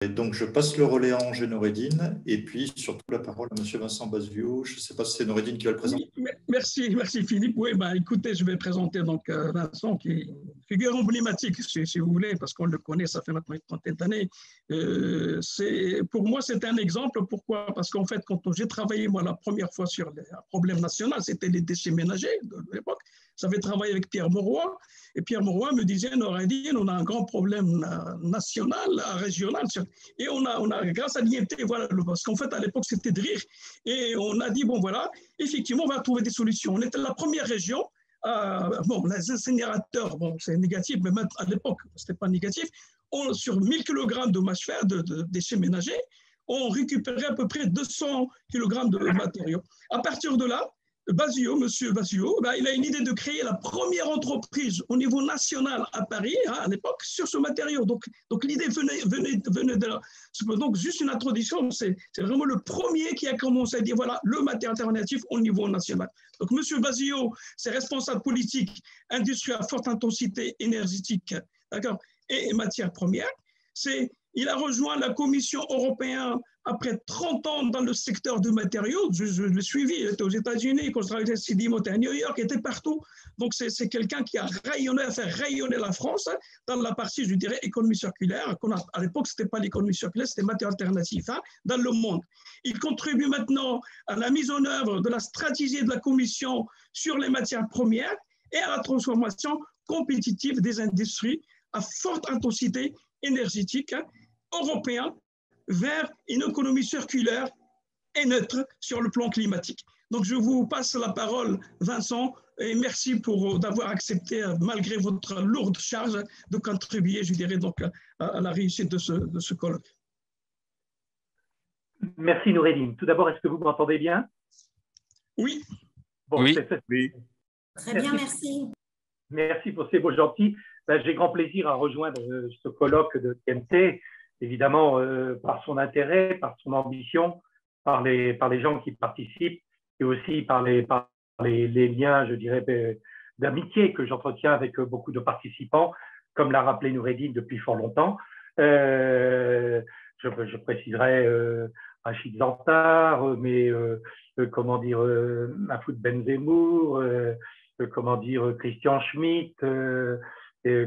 Et donc, je passe le relais à Angers Noureddine et puis surtout la parole à M. Vincent Bazziou. Je ne sais pas si c'est Noureddine qui va le présenter. Oui, merci Philippe. Oui, écoutez, je vais présenter donc Vincent, qui est une figure emblématique, si vous voulez, parce qu'on le connaît, ça fait maintenant une trentaine d'années. Pour moi, c'est un exemple. Pourquoi? Parce qu'en fait, quand j'ai travaillé moi la première fois sur un problème national, c'était les déchets ménagers de l'époque. J'avais travaillé avec Pierre Mauroy, et Pierre Mauroy me disait, Noureddine, on a un grand problème national, régional, et on a grâce à l'IMT, voilà, parce qu'en fait, à l'époque, c'était de rire, et on a dit, bon voilà, effectivement, on va trouver des solutions. On était la première région. Bon, les incinérateurs, bon, c'est négatif, mais même à l'époque, ce n'était pas négatif. Sur 1000 kg de mâche fer, de déchets ménagers, on récupérait à peu près 200 kg de matériaux. À partir de là, monsieur Bazziou, il a une idée de créer la première entreprise au niveau national à Paris, à l'époque, sur ce matériau. Donc l'idée venait de là. Donc, juste une introduction, c'est vraiment le premier qui a commencé à dire, voilà, le matériel alternatif au niveau national. Donc, monsieur Bazziou, c'est responsable politique, industrie à forte intensité énergétique, d'accord, et matières premières. Il a rejoint la Commission européenne après 30 ans dans le secteur du matériau. Je l'ai suivi, il était aux États-Unis, quand je travaillais à CDIM, à New York, il était partout. Donc, c'est quelqu'un qui a fait rayonner la France dans la partie, je dirais, économie circulaire. À l'époque, ce n'était pas l'économie circulaire, c'était matériaux alternatifs dans le monde. Il contribue maintenant à la mise en œuvre de la stratégie de la Commission sur les matières premières et à la transformation compétitive des industries à forte intensité énergétique européen vers une économie circulaire et neutre sur le plan climatique. Donc, je vous passe la parole, Vincent, et merci d'avoir accepté, malgré votre lourde charge, de contribuer, je dirais, donc, à la réussite de ce colloque. Merci, Noureddine. Tout d'abord, est-ce que vous m'entendez bien? Oui. Bon, oui. Oui. Très bien, merci. Merci pour ces mots gentils. J'ai grand plaisir à rejoindre ce colloque de TMT, évidemment par son intérêt, par son ambition, par les gens qui participent et aussi par les liens, je dirais, d'amitié que j'entretiens avec beaucoup de participants, comme l'a rappelé Noureddine depuis fort longtemps. Je préciserai Rachid Zantar, mais comment dire, Mahfoud Benzemour, comment dire, Christian Schmitt,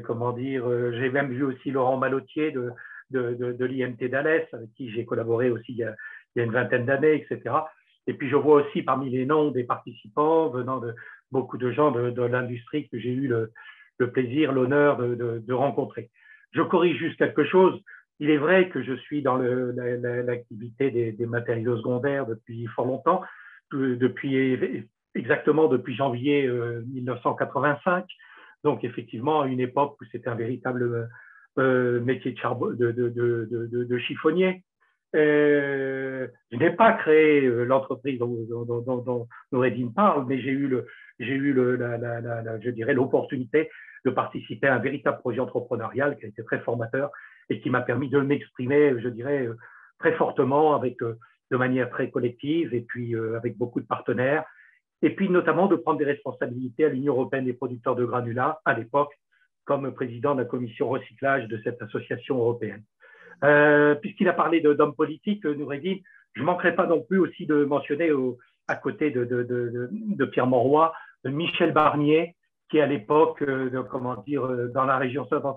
comment dire, j'ai même vu aussi Laurent Malotier de l'IMT d'Alès, avec qui j'ai collaboré aussi il y a une vingtaine d'années, etc. Et puis je vois aussi parmi les noms des participants venant de beaucoup de gens de l'industrie que j'ai eu le plaisir, l'honneur de rencontrer. Je corrige juste quelque chose. Il est vrai que je suis dans l'activité des matériaux secondaires depuis fort longtemps, exactement depuis janvier 1985. Donc, effectivement, à une époque où c'était un véritable métier de chiffonnier. Je n'ai pas créé l'entreprise dont Noureddine parle, mais j'ai eu je dirais, l'opportunité de participer à un véritable projet entrepreneurial qui a été très formateur et qui m'a permis de m'exprimer, je dirais, très fortement, de manière très collective et puis avec beaucoup de partenaires. Et puis notamment de prendre des responsabilités à l'Union européenne des producteurs de granulats, à l'époque, comme président de la commission recyclage de cette association européenne. Puisqu'il a parlé d'hommes politiques, Noureddine, je ne manquerai pas non plus aussi de mentionner, à côté de Pierre Mauroy, Michel Barnier, qui à l'époque, dans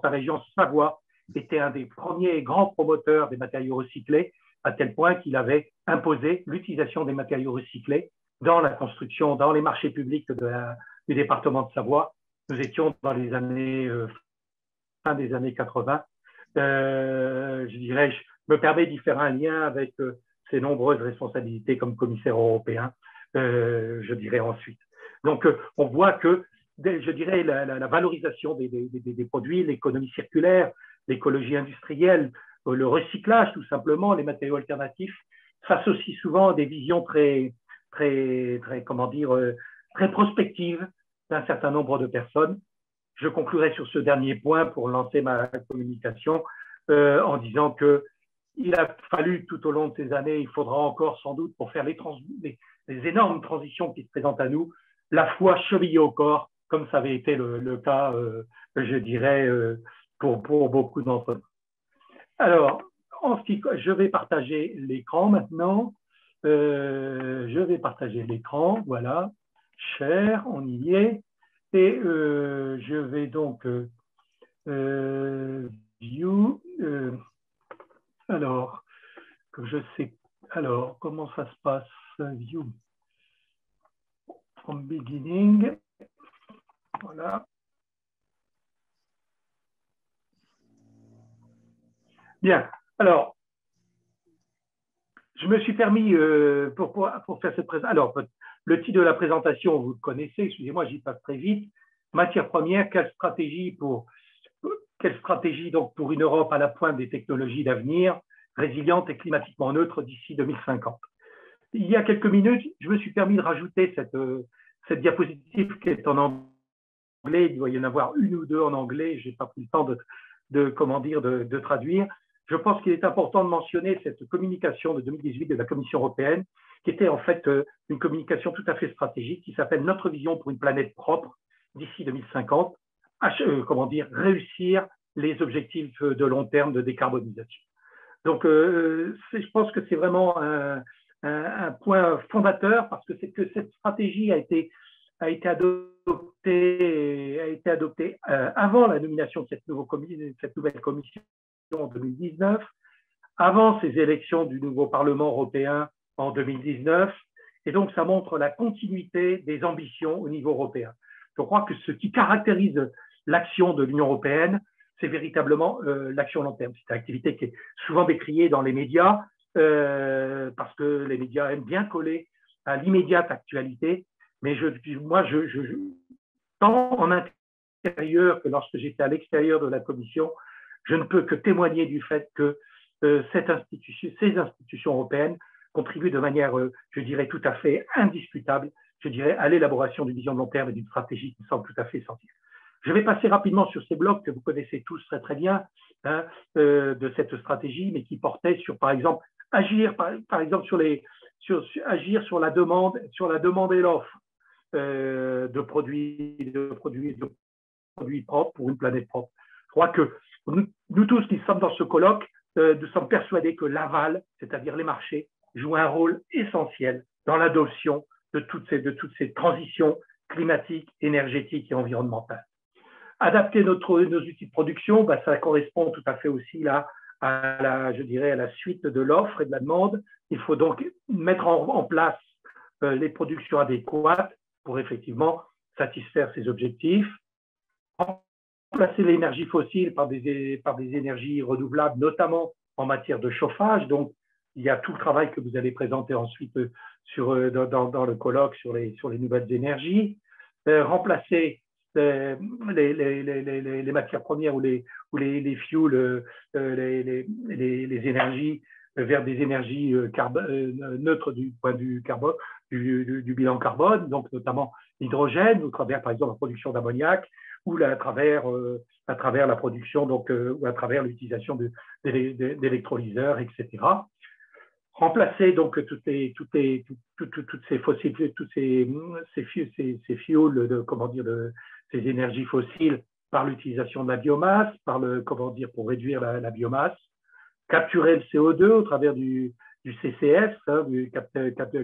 sa région Savoie, était un des premiers grands promoteurs des matériaux recyclés, à tel point qu'il avait imposé l'utilisation des matériaux recyclés dans la construction, dans les marchés publics du département de Savoie. Nous étions dans les années, fin des années 80. Je dirais, je me permets d'y faire un lien avec ses nombreuses responsabilités comme commissaire européen, je dirais ensuite. Donc, on voit que, je dirais, la valorisation des produits, l'économie circulaire, l'écologie industrielle, le recyclage, tout simplement, les matériaux alternatifs, s'associent souvent à des visions très prospectives d'un certain nombre de personnes. Je conclurai sur ce dernier point pour lancer ma communication en disant qu'il a fallu tout au long de ces années, il faudra encore sans doute pour faire les énormes transitions qui se présentent à nous, la foi chevillée au corps, comme ça avait été le cas, je dirais, pour beaucoup d'entre nous. Alors, je vais partager l'écran maintenant. Je vais partager l'écran, voilà. Share, on y est. Et je vais donc view. Alors, que je sais. Alors, comment ça se passe? View from beginning. Voilà. Bien. Alors, je me suis permis pour faire cette présentation. Alors, le titre de la présentation, vous le connaissez. Excusez-moi, j'y passe très vite. Matières premières, quelle stratégie donc pour une Europe à la pointe des technologies d'avenir, résiliente et climatiquement neutre d'ici 2050. Il y a quelques minutes, je me suis permis de rajouter cette diapositive qui est en anglais. Il doit y en avoir une ou deux en anglais. Je n'ai pas pris le temps de traduire. Je pense qu'il est important de mentionner cette communication de 2018 de la Commission européenne, qui était en fait une communication tout à fait stratégique, qui s'appelle « Notre vision pour une planète propre d'ici 2050 », réussir les objectifs de long terme de décarbonisation. Donc, je pense que c'est vraiment un point fondateur, parce que cette stratégie a été adoptée avant la nomination de cette nouvelle commission en 2019, avant ces élections du nouveau Parlement européen en 2019, et donc ça montre la continuité des ambitions au niveau européen. Je crois que ce qui caractérise l'action de l'Union européenne, c'est véritablement l'action long terme. C'est une activité qui est souvent décriée dans les médias, parce que les médias aiment bien coller à l'immédiate actualité, mais tant en intérieur que lorsque j'étais à l'extérieur de la Commission, je ne peux que témoigner du fait que ces institutions européennes contribuent de manière, je dirais, tout à fait indiscutable, je dirais, à l'élaboration d'une vision de long terme et d'une stratégie qui me semble tout à fait essentielle. Je vais passer rapidement sur ces blocs que vous connaissez tous très très bien, hein, de cette stratégie, mais qui portait sur, par exemple, agir par exemple agir sur la demande et l'offre de produits propres pour une planète propre. Je crois que nous tous qui sommes dans ce colloque, nous sommes persuadés que l'aval, c'est-à-dire les marchés, jouent un rôle essentiel dans l'adoption de toutes ces transitions climatiques, énergétiques et environnementales. Adapter nos outils de production, ça correspond tout à fait aussi là à la suite de l'offre et de la demande. Il faut donc mettre en place les productions adéquates pour effectivement satisfaire ces objectifs. Remplacer l'énergie fossile par des énergies renouvelables, notamment en matière de chauffage. Donc, il y a tout le travail que vous allez présenter ensuite dans le colloque sur les nouvelles énergies. Remplacer les matières premières ou les fuels, les énergies vers des énergies neutres du point de vue carbone, du bilan carbone, donc notamment l'hydrogène, au travers par exemple la production d'ammoniac, ou à travers la production, donc, ou à travers l'utilisation d'électrolyseurs, etc. Remplacer donc toutes ces fossiles, ces fuels, ces énergies fossiles par l'utilisation de la biomasse, pour réduire la biomasse, capturer le CO2 au travers du CCS, du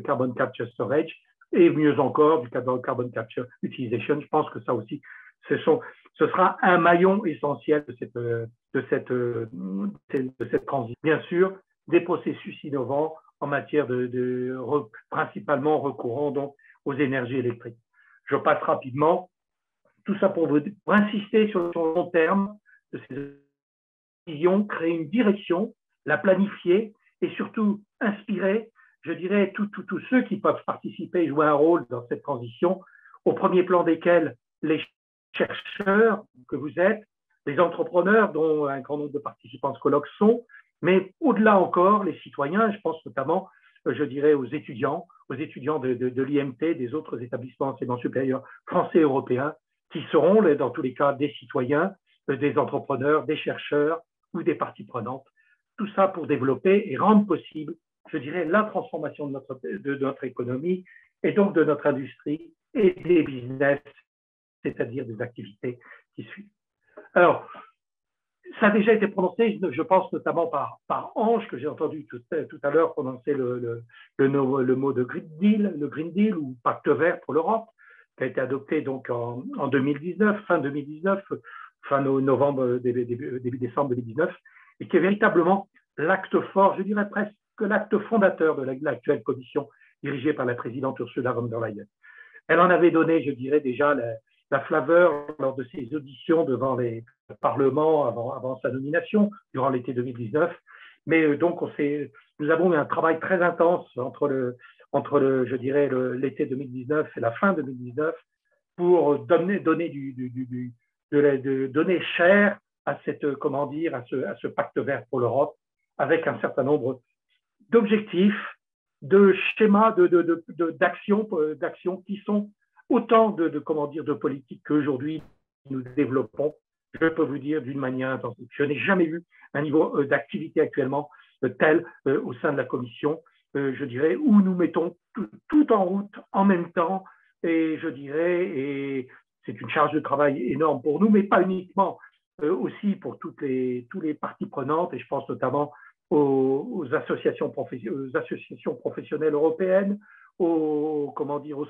Carbon Capture Storage, et mieux encore du Carbon Capture Utilisation. Je pense que ça aussi, ce sera un maillon essentiel de cette transition. Bien sûr, des processus innovants en matière principalement recourant donc aux énergies électriques. Je passe rapidement. Tout ça pour insister sur le long terme de ces visions, créer une direction, la planifier et surtout inspirer, je dirais, tous ceux qui peuvent participer et jouer un rôle dans cette transition, au premier plan desquels les chercheurs que vous êtes, les entrepreneurs dont un grand nombre de participants à ce colloque sont, mais au-delà encore, les citoyens, je pense notamment, je dirais, aux étudiants de l'IMT, des autres établissements d'enseignement supérieur français et européens, qui seront, dans tous les cas, des citoyens, des entrepreneurs, des chercheurs ou des parties prenantes. Tout ça pour développer et rendre possible, je dirais, la transformation de notre économie et donc de notre industrie et des business, c'est-à-dire des activités qui suivent. Alors, Ça a déjà été prononcé, je pense notamment par Ange, que j'ai entendu tout à l'heure prononcer le mot de Green Deal ou Pacte vert pour l'Europe, qui a été adopté donc en 2019, fin 2019, fin novembre, début décembre 2019, et qui est véritablement l'acte fort, je dirais presque l'acte fondateur de l'actuelle commission dirigée par la présidente Ursula von der Leyen. Elle en avait donné, je dirais, déjà la flaveur lors de ses auditions devant le Parlement avant sa nomination, durant l'été 2019. Mais donc, nous avons eu un travail très intense entre je dirais, l'été 2019 et la fin 2019 pour donner chair à comment dire, à ce pacte vert pour l'Europe, avec un certain nombre d'objectifs, de schémas, d'actions qui sont autant comment dire, de politiques qu'aujourd'hui nous développons, je peux vous dire, d'une manière intensive. Je n'ai jamais vu un niveau d'activité actuellement tel au sein de la Commission, je dirais, où nous mettons tout en route en même temps, et je dirais, et c'est une charge de travail énorme pour nous, mais pas uniquement, aussi pour toutes les parties prenantes, et je pense notamment aux associations professionnelles européennes, aux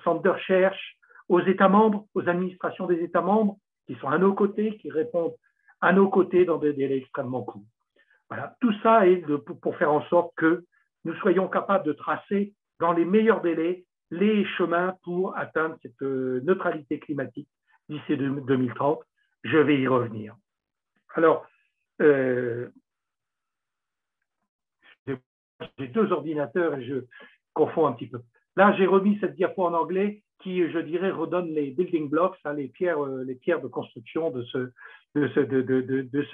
centres de recherche, aux États membres, aux administrations des États membres, qui sont à nos côtés, qui répondent à nos côtés dans des délais extrêmement courts. Voilà. Tout ça est pour faire en sorte que nous soyons capables de tracer dans les meilleurs délais les chemins pour atteindre cette neutralité climatique d'ici 2030. Je vais y revenir. Alors, j'ai deux ordinateurs et je confonds un petit peu. Là, j'ai remis cette diapo en anglais qui, je dirais, redonne les building blocks, les pierres de construction de ce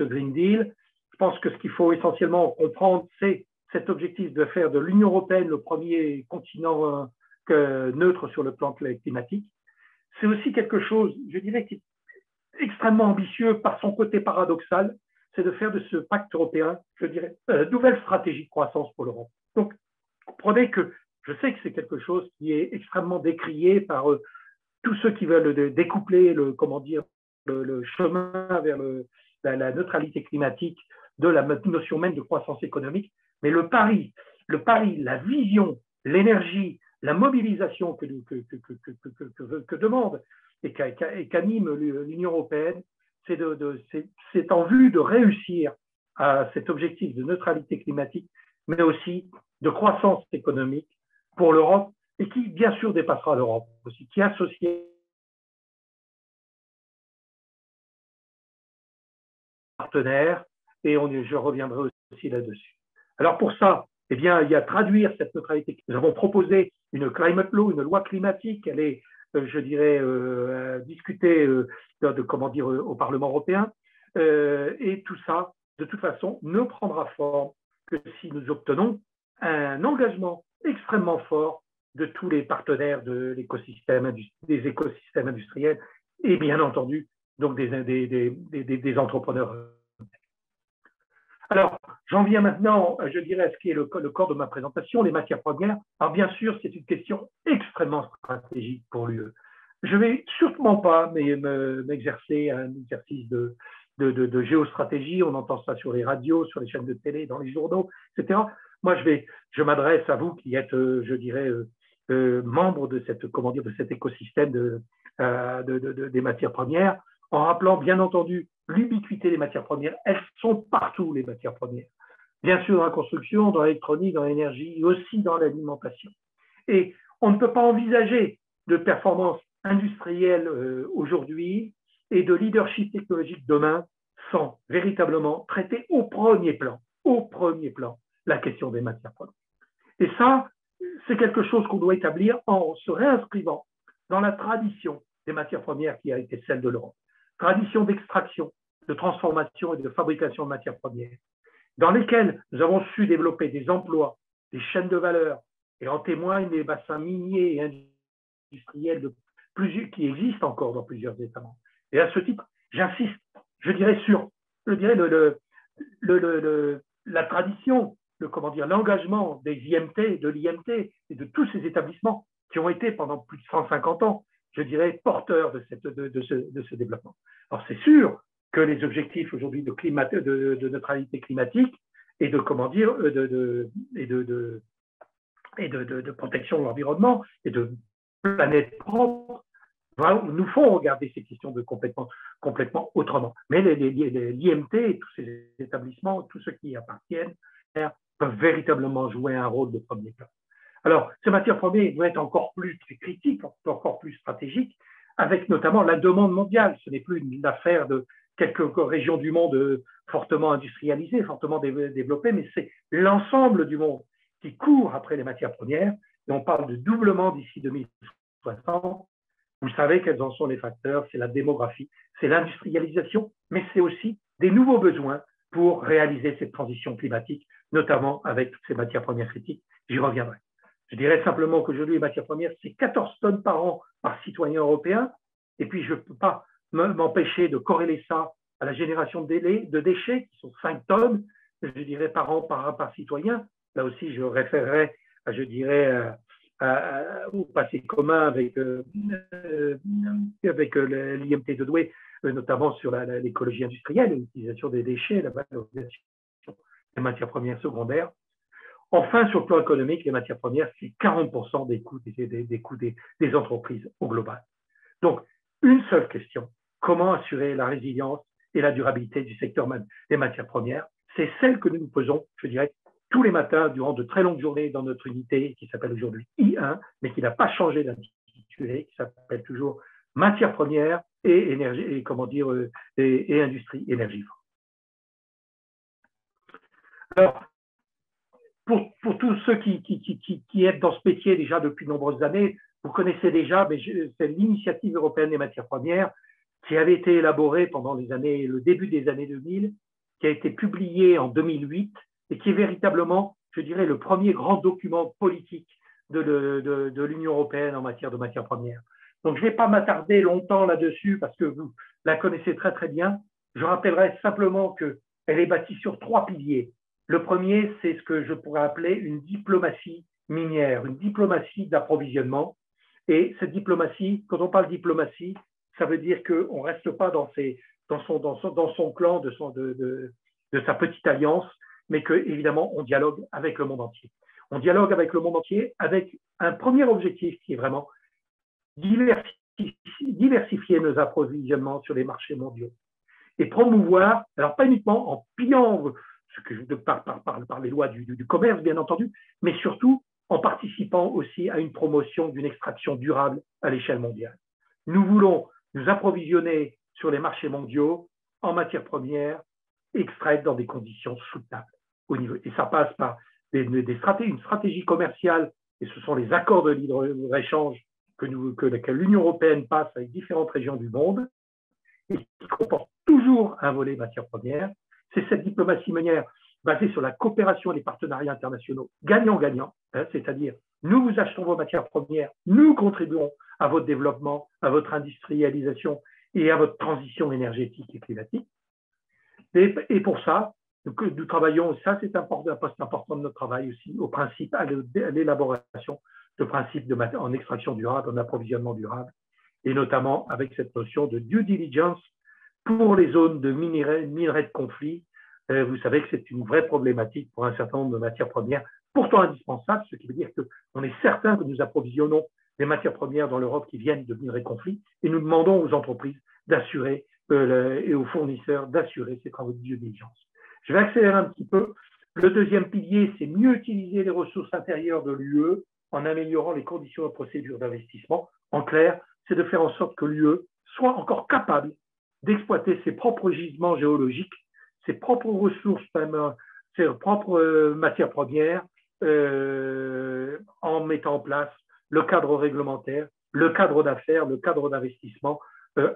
Green Deal. Je pense que ce qu'il faut essentiellement comprendre, c'est cet objectif de faire de l'Union européenne le premier continent neutre sur le plan climatique. C'est aussi quelque chose, je dirais, qui est extrêmement ambitieux par son côté paradoxal, c'est de faire de ce pacte européen, je dirais, nouvelle stratégie de croissance pour l'Europe. Donc, comprenez que je sais que c'est quelque chose qui est extrêmement décrié par tous ceux qui veulent découpler le chemin vers la neutralité climatique de la notion même de croissance économique. Mais le pari, la vision, l'énergie, la mobilisation que demande et qu'anime l'Union européenne, c'est en vue de réussir à cet objectif de neutralité climatique, mais aussi de croissance économique pour l'Europe et qui, bien sûr, dépassera l'Europe aussi, qui associe partenaires, et je reviendrai aussi là-dessus. Alors pour ça, eh bien, il y a traduire cette neutralité. Nous avons proposé une climate law, une loi climatique. Elle est, je dirais, discutée au Parlement européen. Et tout ça, de toute façon, ne prendra forme que si nous obtenons un engagement extrêmement fort de tous les partenaires des écosystèmes industriels et bien entendu donc des entrepreneurs. Alors, j'en viens maintenant, je dirais, à ce qui est le corps de ma présentation, les matières premières. Alors, bien sûr, c'est une question extrêmement stratégique pour l'UE. Je ne vais sûrement pas m'exercer à un exercice de géostratégie. On entend ça sur les radios, sur les chaînes de télé, dans les journaux, etc. Moi, je m'adresse à vous qui êtes, je dirais, membre de cet écosystème des matières premières, en rappelant, bien entendu, l'ubiquité des matières premières. Elles sont partout, les matières premières. Bien sûr, dans la construction, dans l'électronique, dans l'énergie, et aussi dans l'alimentation. Et on ne peut pas envisager de performance industrielle aujourd'hui et de leadership technologique demain sans véritablement traiter au premier plan, la question des matières premières. Et ça, c'est quelque chose qu'on doit établir en se réinscrivant dans la tradition des matières premières qui a été celle de l'Europe. Tradition d'extraction, de transformation et de fabrication de matières premières, dans lesquelles nous avons su développer des emplois, des chaînes de valeur, et en témoignent les bassins miniers et industriels qui existent encore dans plusieurs États membres. Et à ce titre, j'insiste, je dirais, sur la tradition, l'engagement des IMT, de l'IMT et de tous ces établissements qui ont été pendant plus de 150 ans, je dirais, porteurs de ce développement. Alors c'est sûr que les objectifs aujourd'hui de neutralité climatique et de protection de l'environnement et de planète propre nous font regarder ces questions complètement autrement. Mais l'IMT et tous ces établissements, tous ceux qui y appartiennent, peuvent véritablement jouer un rôle de premier plan. Alors, ces matières premières doivent être encore plus critiques, encore plus stratégiques, avec notamment la demande mondiale. Ce n'est plus une affaire de quelques régions du monde fortement industrialisées, fortement développées, mais c'est l'ensemble du monde qui court après les matières premières. Et on parle de doublement d'ici 2060. Vous savez quels en sont les facteurs, c'est la démographie, c'est l'industrialisation, mais c'est aussi des nouveaux besoins pour réaliser cette transition climatique, notamment avec toutes ces matières premières critiques. J'y reviendrai. Je dirais simplement qu'aujourd'hui, les matières premières, c'est 14 tonnes par an par citoyen européen, et puis je ne peux pas m'empêcher de corréler ça à la génération de déchets, qui sont 5 tonnes, je dirais, par an par citoyen. Là aussi, je référerai, je dirais, au passé commun avec l'IMT de Douai, notamment sur l'écologie industrielle, l'utilisation des déchets, la valorisation des matières premières secondaires. Enfin, sur le plan économique, les matières premières, c'est 40% des coûts des entreprises au global. Donc, une seule question, comment assurer la résilience et la durabilité du secteur des matières premières? C'est celle que nous nous posons, je dirais, tous les matins durant de très longues journées dans notre unité qui s'appelle aujourd'hui I1, mais qui n'a pas changé d'intitulé, qui s'appelle toujours matières premières et énergie, et industrie énergivore. Alors, pour tous ceux qui êtes dans ce métier déjà depuis de nombreuses années, vous connaissez déjà, mais c'est l'initiative européenne des matières premières qui avait été élaborée pendant le début des années 2000, qui a été publiée en 2008 et qui est véritablement, je dirais, le premier grand document politique de l'Union européenne en matière de matières premières. Donc, je ne vais pas m'attarder longtemps là-dessus parce que vous la connaissez très, très bien. Je rappellerai simplement qu'elle est bâtie sur 3 piliers. Le premier, c'est ce que je pourrais appeler une diplomatie minière, une diplomatie d'approvisionnement. Et cette diplomatie, quand on parle diplomatie, ça veut dire qu'on ne reste pas dans son clan, de sa petite alliance, mais qu'évidemment, on dialogue avec le monde entier. On dialogue avec le monde entier avec un premier objectif qui est vraiment diversifier nos approvisionnements sur les marchés mondiaux et promouvoir, alors pas uniquement en pillant par les lois du commerce, bien entendu, mais surtout en participant aussi à une promotion d'une extraction durable à l'échelle mondiale. Nous voulons nous approvisionner sur les marchés mondiaux en matières premières extraites dans des conditions soutenables. Et ça passe par une stratégie commerciale, et ce sont les accords de libre-échange que l'Union européenne passe avec différentes régions du monde, et qui comportent toujours un volet matières premières. C'est cette diplomatie minière basée sur la coopération et les partenariats internationaux gagnant-gagnant, c'est-à-dire nous vous achetons vos matières premières, nous contribuons à votre développement, à votre industrialisation et à votre transition énergétique et climatique. Et pour ça, nous travaillons, ça c'est un poste important de notre travail aussi, au principe, à l'élaboration de principes en extraction durable, en approvisionnement durable, et notamment avec cette notion de due diligence pour les zones de minerais de conflit. Vous savez que c'est une vraie problématique pour un certain nombre de matières premières, pourtant indispensables, ce qui veut dire qu'on est certain que nous approvisionnons des matières premières dans l'Europe qui viennent de minerais de conflit, et nous demandons aux entreprises d'assurer et aux fournisseurs d'assurer ces travaux de due diligence. Je vais accélérer un petit peu. Le deuxième pilier, c'est mieux utiliser les ressources intérieures de l'UE en améliorant les conditions et procédures d'investissement. En clair, c'est de faire en sorte que l'UE soit encore capable d'exploiter ses propres gisements géologiques, ses propres ressources, ses propres matières premières, en mettant en place le cadre réglementaire, le cadre d'affaires, le cadre d'investissement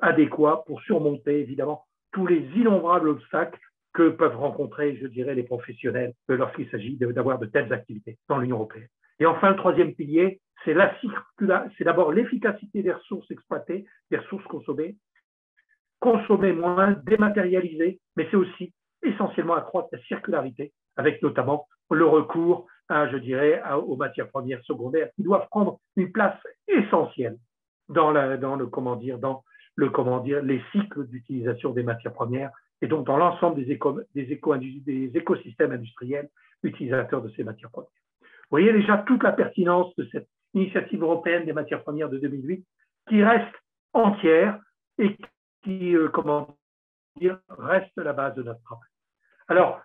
adéquat pour surmonter évidemment tous les innombrables obstacles que peuvent rencontrer, je dirais, les professionnels lorsqu'il s'agit d'avoir de telles activités dans l'Union européenne. Et enfin, le troisième pilier, c'est d'abord l'efficacité des ressources exploitées, des ressources consommer moins, dématérialiser, mais c'est aussi essentiellement accroître la circularité, avec notamment le recours aux matières premières secondaires qui doivent prendre une place essentielle dans les cycles d'utilisation des matières premières et donc dans l'ensemble des écosystèmes industriels utilisateurs de ces matières premières. Vous voyez déjà toute la pertinence de cette initiative européenne des matières premières de 2008 qui reste entière et qui, reste la base de notre travail. Alors,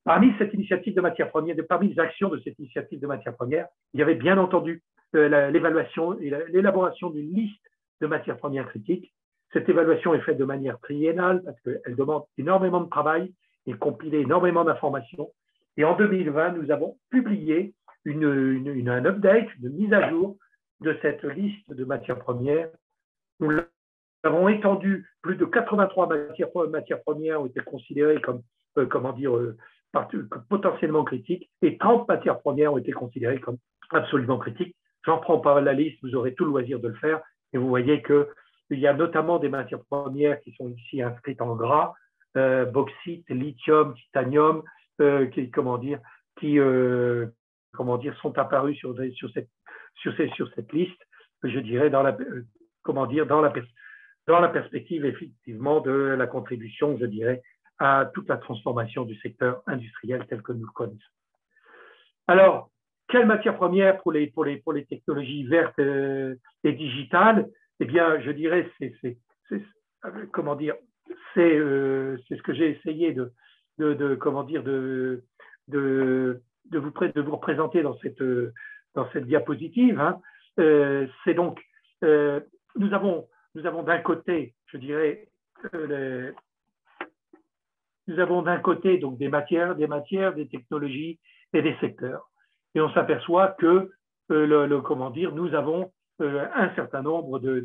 parmi cette initiative de matières premières, parmi les actions de cette initiative de matières premières, il y avait bien entendu l'évaluation et l'élaboration d'une liste de matières premières critiques. Cette évaluation est faite de manière triennale parce qu'elle demande énormément de travail et compiler énormément d'informations. Et en 2020, nous avons publié un update, une mise à jour de cette liste de matières premières. Nous avons étendu, plus de 83 matières premières ont été considérées comme, potentiellement critiques et 30 matières premières ont été considérées comme absolument critiques. J'en prends pas la liste, vous aurez tout le loisir de le faire. Et vous voyez qu'il y a notamment des matières premières qui sont ici inscrites en gras, bauxite, lithium, titanium, qui sont apparus sur cette liste, je dirais, dans la perspective effectivement de la contribution, je dirais, à toute la transformation du secteur industriel tel que nous le connaissons. Alors, quelles matières premières pour les technologies vertes et digitales? Eh bien, je dirais, c'est ce que j'ai essayé de vous représenter dans cette diapositive. Hein. C'est donc, nous avons d'un côté, je dirais, nous avons d'un côté donc des matières, des technologies et des secteurs. Et on s'aperçoit que nous avons un certain nombre de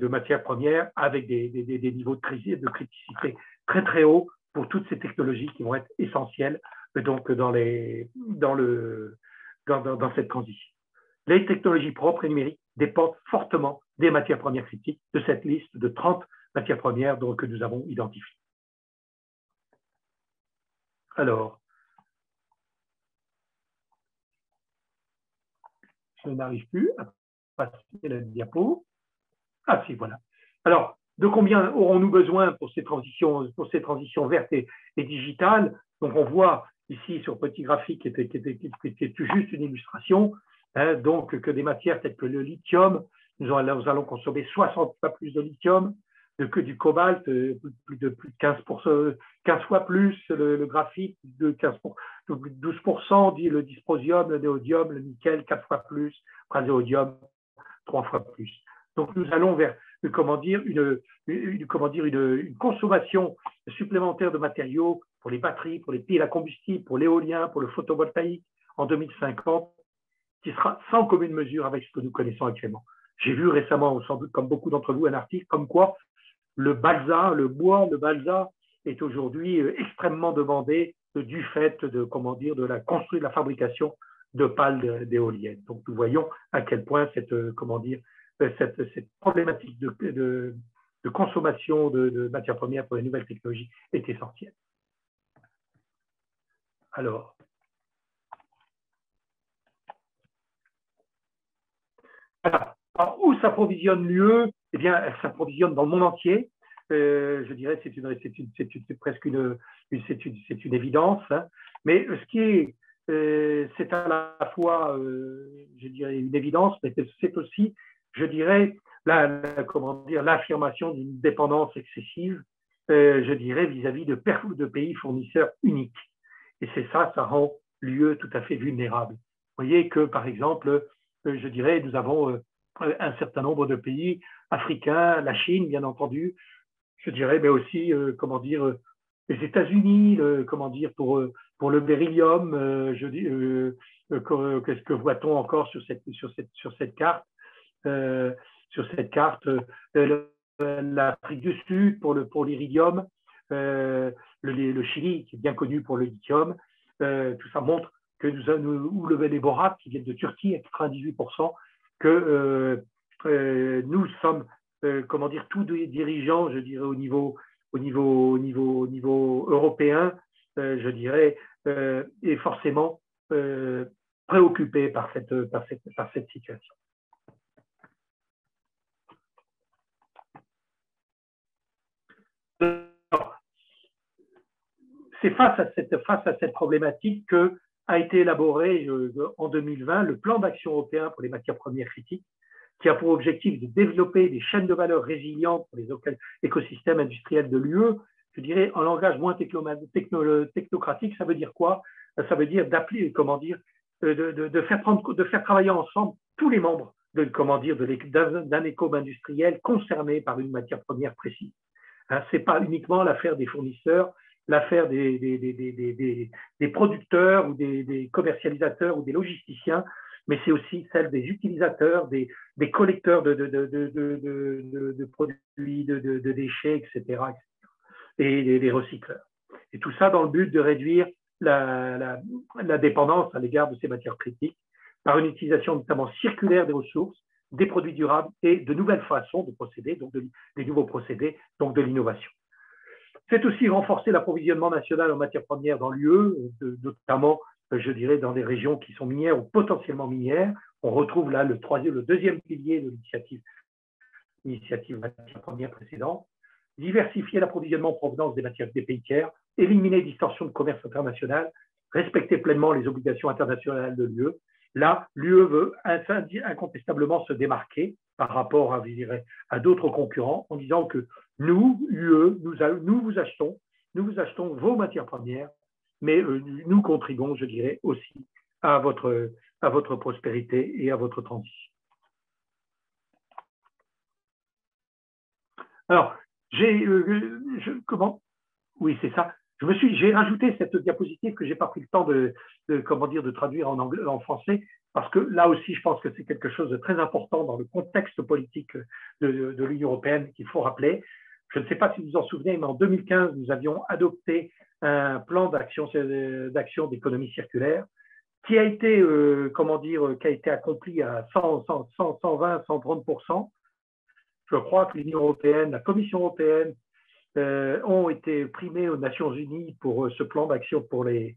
matières premières avec des niveaux de criticité très très hauts pour toutes ces technologies qui vont être essentielles donc dans cette transition. Les technologies propres et numériques dépendent fortement des matières premières critiques de cette liste de 30 matières premières que nous avons identifiées. Alors, je n'arrive plus à passer la diapo. Ah si, voilà. Alors, de combien aurons-nous besoin pour ces transitions vertes et digitales? Donc, on voit ici sur petit graphique qui était juste une illustration, hein, donc que des matières telles que le lithium, nous allons consommer 60 fois plus de lithium que du cobalt, plus de 15 fois plus, le graphite de 12%, dit le dysprosium, le néodyme, le nickel 4 fois plus, le praséodyme 3 fois plus. Donc nous allons vers une consommation supplémentaire de matériaux pour les batteries, pour les piles à combustible, pour l'éolien, pour le photovoltaïque en 2050, qui sera sans commune mesure avec ce que nous connaissons actuellement. J'ai vu récemment, sans doute comme beaucoup d'entre vous, un article comme quoi le balsa, le bois, le balsa est aujourd'hui extrêmement demandé du fait de la fabrication de pales d'éoliennes. Donc nous voyons à quel point cette problématique de consommation de matières premières pour les nouvelles technologies est essentielle. Alors, où s'approvisionne l'UE? Eh bien, elle s'approvisionne dans le monde entier. Je dirais c'est presque une évidence. Hein. Mais ce qui est, c'est à la fois, je dirais, une évidence, mais c'est aussi, je dirais, l'affirmation d'une dépendance excessive, je dirais, vis-à-vis de pays fournisseurs uniques. Et ça rend l'UE tout à fait vulnérable. Vous voyez que, par exemple, je dirais, nous avons un certain nombre de pays africains, la Chine, bien entendu, je dirais, mais aussi, les États-Unis, pour le beryllium, qu'est-ce que voit-on encore sur cette carte? L'Afrique du Sud pour l'iridium, le Chili qui est bien connu pour le lithium, tout ça montre que ou les borates qui viennent de Turquie à 98%, que nous sommes, tous des dirigeants, je dirais au niveau européen, je dirais, et forcément préoccupés par cette situation. c'est face à cette problématique que a été élaboré en 2020 le plan d'action européen pour les matières premières critiques, qui a pour objectif de développer des chaînes de valeur résilientes pour les écosystèmes industriels de l'UE. Je dirais en langage moins technocratique, ça veut dire quoi? Ça veut dire d'appeler, comment dire, de faire travailler ensemble tous les membres d'un écosystème industriel concerné par une matière première précise. Hein, ce n'est pas uniquement l'affaire des fournisseurs, l'affaire des producteurs ou des commercialisateurs ou des logisticiens, mais c'est aussi celle des utilisateurs, des collecteurs de produits, de déchets, etc., et des recycleurs. Et tout ça dans le but de réduire la dépendance à l'égard de ces matières critiques par une utilisation notamment circulaire des ressources, des produits durables et de nouvelles façons de procéder, donc des nouveaux procédés, donc de l'innovation. C'est aussi renforcer l'approvisionnement national en matières premières dans l'UE, notamment, je dirais, dans des régions qui sont minières ou potentiellement minières. On retrouve là le deuxième pilier de l'initiative matières premières précédente. Diversifier l'approvisionnement en provenance des pays tiers, éliminer les distorsions de commerce international, respecter pleinement les obligations internationales de l'UE. Là, l'UE veut incontestablement se démarquer par rapport à d'autres concurrents en disant que nous, UE, nous vous achetons vos matières premières, mais nous contribuons, je dirais, aussi à votre prospérité et à votre transition. Alors, oui, c'est ça. J'ai rajouté cette diapositive que je n'ai pas pris le temps de traduire en français, parce que là aussi, je pense que c'est quelque chose de très important dans le contexte politique de l'Union européenne qu'il faut rappeler. Je ne sais pas si vous vous en souvenez, mais en 2015, nous avions adopté un plan d'action d'économie circulaire qui a été, accompli à 120, 130%. Je crois que l'Union européenne, la Commission européenne, ont été primés aux Nations Unies pour ce plan d'action, pour les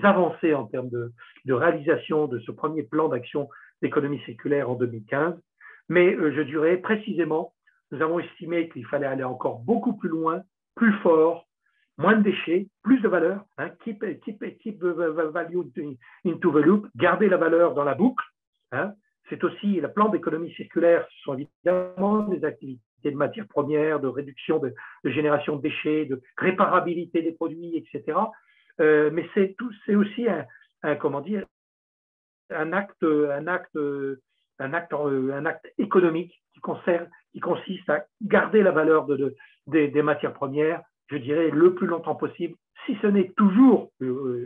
avancées en termes de réalisation de ce premier plan d'action d'économie circulaire en 2015. Mais je dirais précisément, nous avons estimé qu'il fallait aller encore beaucoup plus loin, plus fort, moins de déchets, plus de valeur, hein, keep value into the loop, garder la valeur dans la boucle. Hein. C'est aussi le plan d'économie circulaire, ce sont évidemment des activités de matières premières, de réduction de génération de déchets, de réparabilité des produits, etc. Mais c'est aussi un acte économique qui consiste à garder la valeur des matières premières, je dirais, le plus longtemps possible, si ce n'est toujours,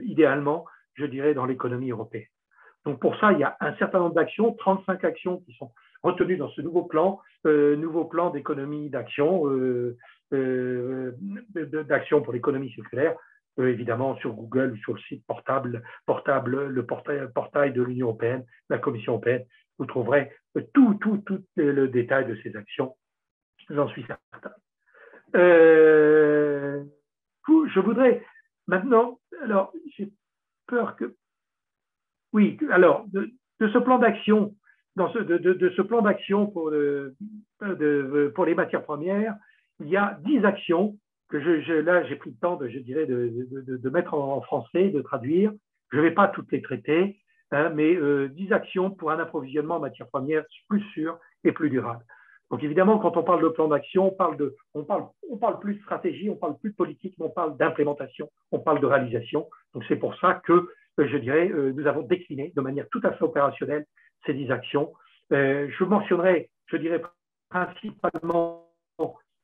idéalement, je dirais, dans l'économie européenne. Donc pour ça, il y a un certain nombre d'actions, 35 actions qui sont retenues dans ce nouveau plan d'économie d'action pour l'économie circulaire, évidemment sur Google ou sur le site portable, le portail de l'Union européenne, la Commission européenne. Vous trouverez tout le détail de ces actions, j'en suis certain. Je voudrais maintenant, alors j'ai peur que… Oui, alors, de ce plan d'action, de ce plan d'action pour les matières premières, il y a 10 actions que là, j'ai pris le temps, de mettre en français, de traduire. Je ne vais pas toutes les traiter, hein, mais 10 actions pour un approvisionnement en matières premières plus sûr et plus durable. Donc, évidemment, quand on parle de plan d'action, on parle plus de stratégie, on parle plus de politique, mais on parle d'implémentation, on parle de réalisation. Donc, c'est pour ça que je dirais, nous avons décliné de manière tout à fait opérationnelle ces 10 actions. Je mentionnerai, je dirais, principalement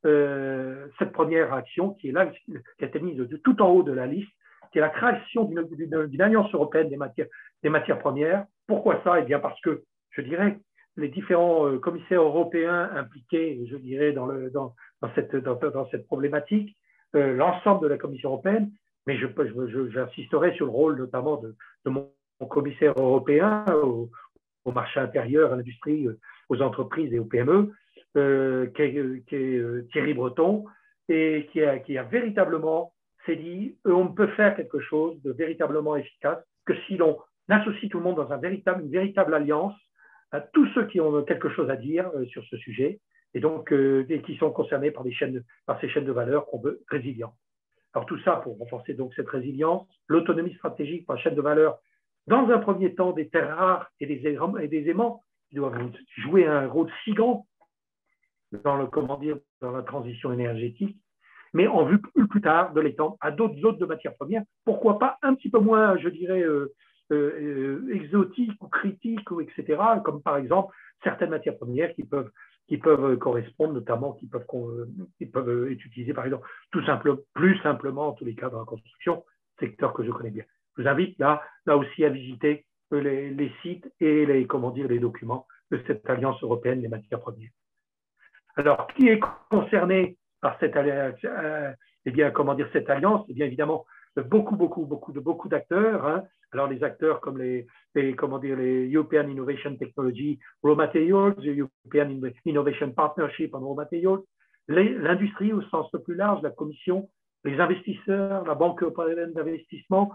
cette première action qui est là, qui a été mise tout en haut de la liste, qui est la création d'une alliance européenne des matières premières. Pourquoi ça? Eh bien, parce que, je dirais, les différents commissaires européens impliqués, je dirais, dans cette problématique, l'ensemble de la Commission européenne, mais j'insisterai sur le rôle notamment de mon commissaire européen au marché intérieur, à l'industrie, aux entreprises et aux PME, qui est Thierry Breton, et qui a véritablement s'est dit on peut faire quelque chose de véritablement efficace que si l'on associe tout le monde dans une véritable alliance, à tous ceux qui ont quelque chose à dire sur ce sujet, et donc et qui sont concernés par ces chaînes de valeur qu'on veut résilientes. Alors tout ça pour renforcer donc cette résilience, l'autonomie stratégique pour la chaîne de valeur, dans un premier temps des terres rares et des aimants qui doivent jouer un rôle si grand dans dans la transition énergétique, mais en vue plus tard de l'étendre à d'autres zones de matières premières, pourquoi pas un petit peu moins, je dirais, exotiques ou critiques, etc., comme par exemple certaines matières premières qui peuvent correspondre, notamment qui peuvent être utilisées, par exemple, plus simplement, en tous les cas, dans la construction, secteur que je connais bien. Je vous invite là aussi à visiter les sites et les documents de cette Alliance européenne des matières premières. Alors, qui est concerné par cette alliance? Cette alliance, eh bien évidemment, beaucoup d'acteurs. Hein. Alors, les acteurs comme les European Innovation Technology Raw Materials, the European Innovation Partnership on Raw Materials, l'industrie au sens le plus large, la Commission, les investisseurs, la Banque européenne d'investissement,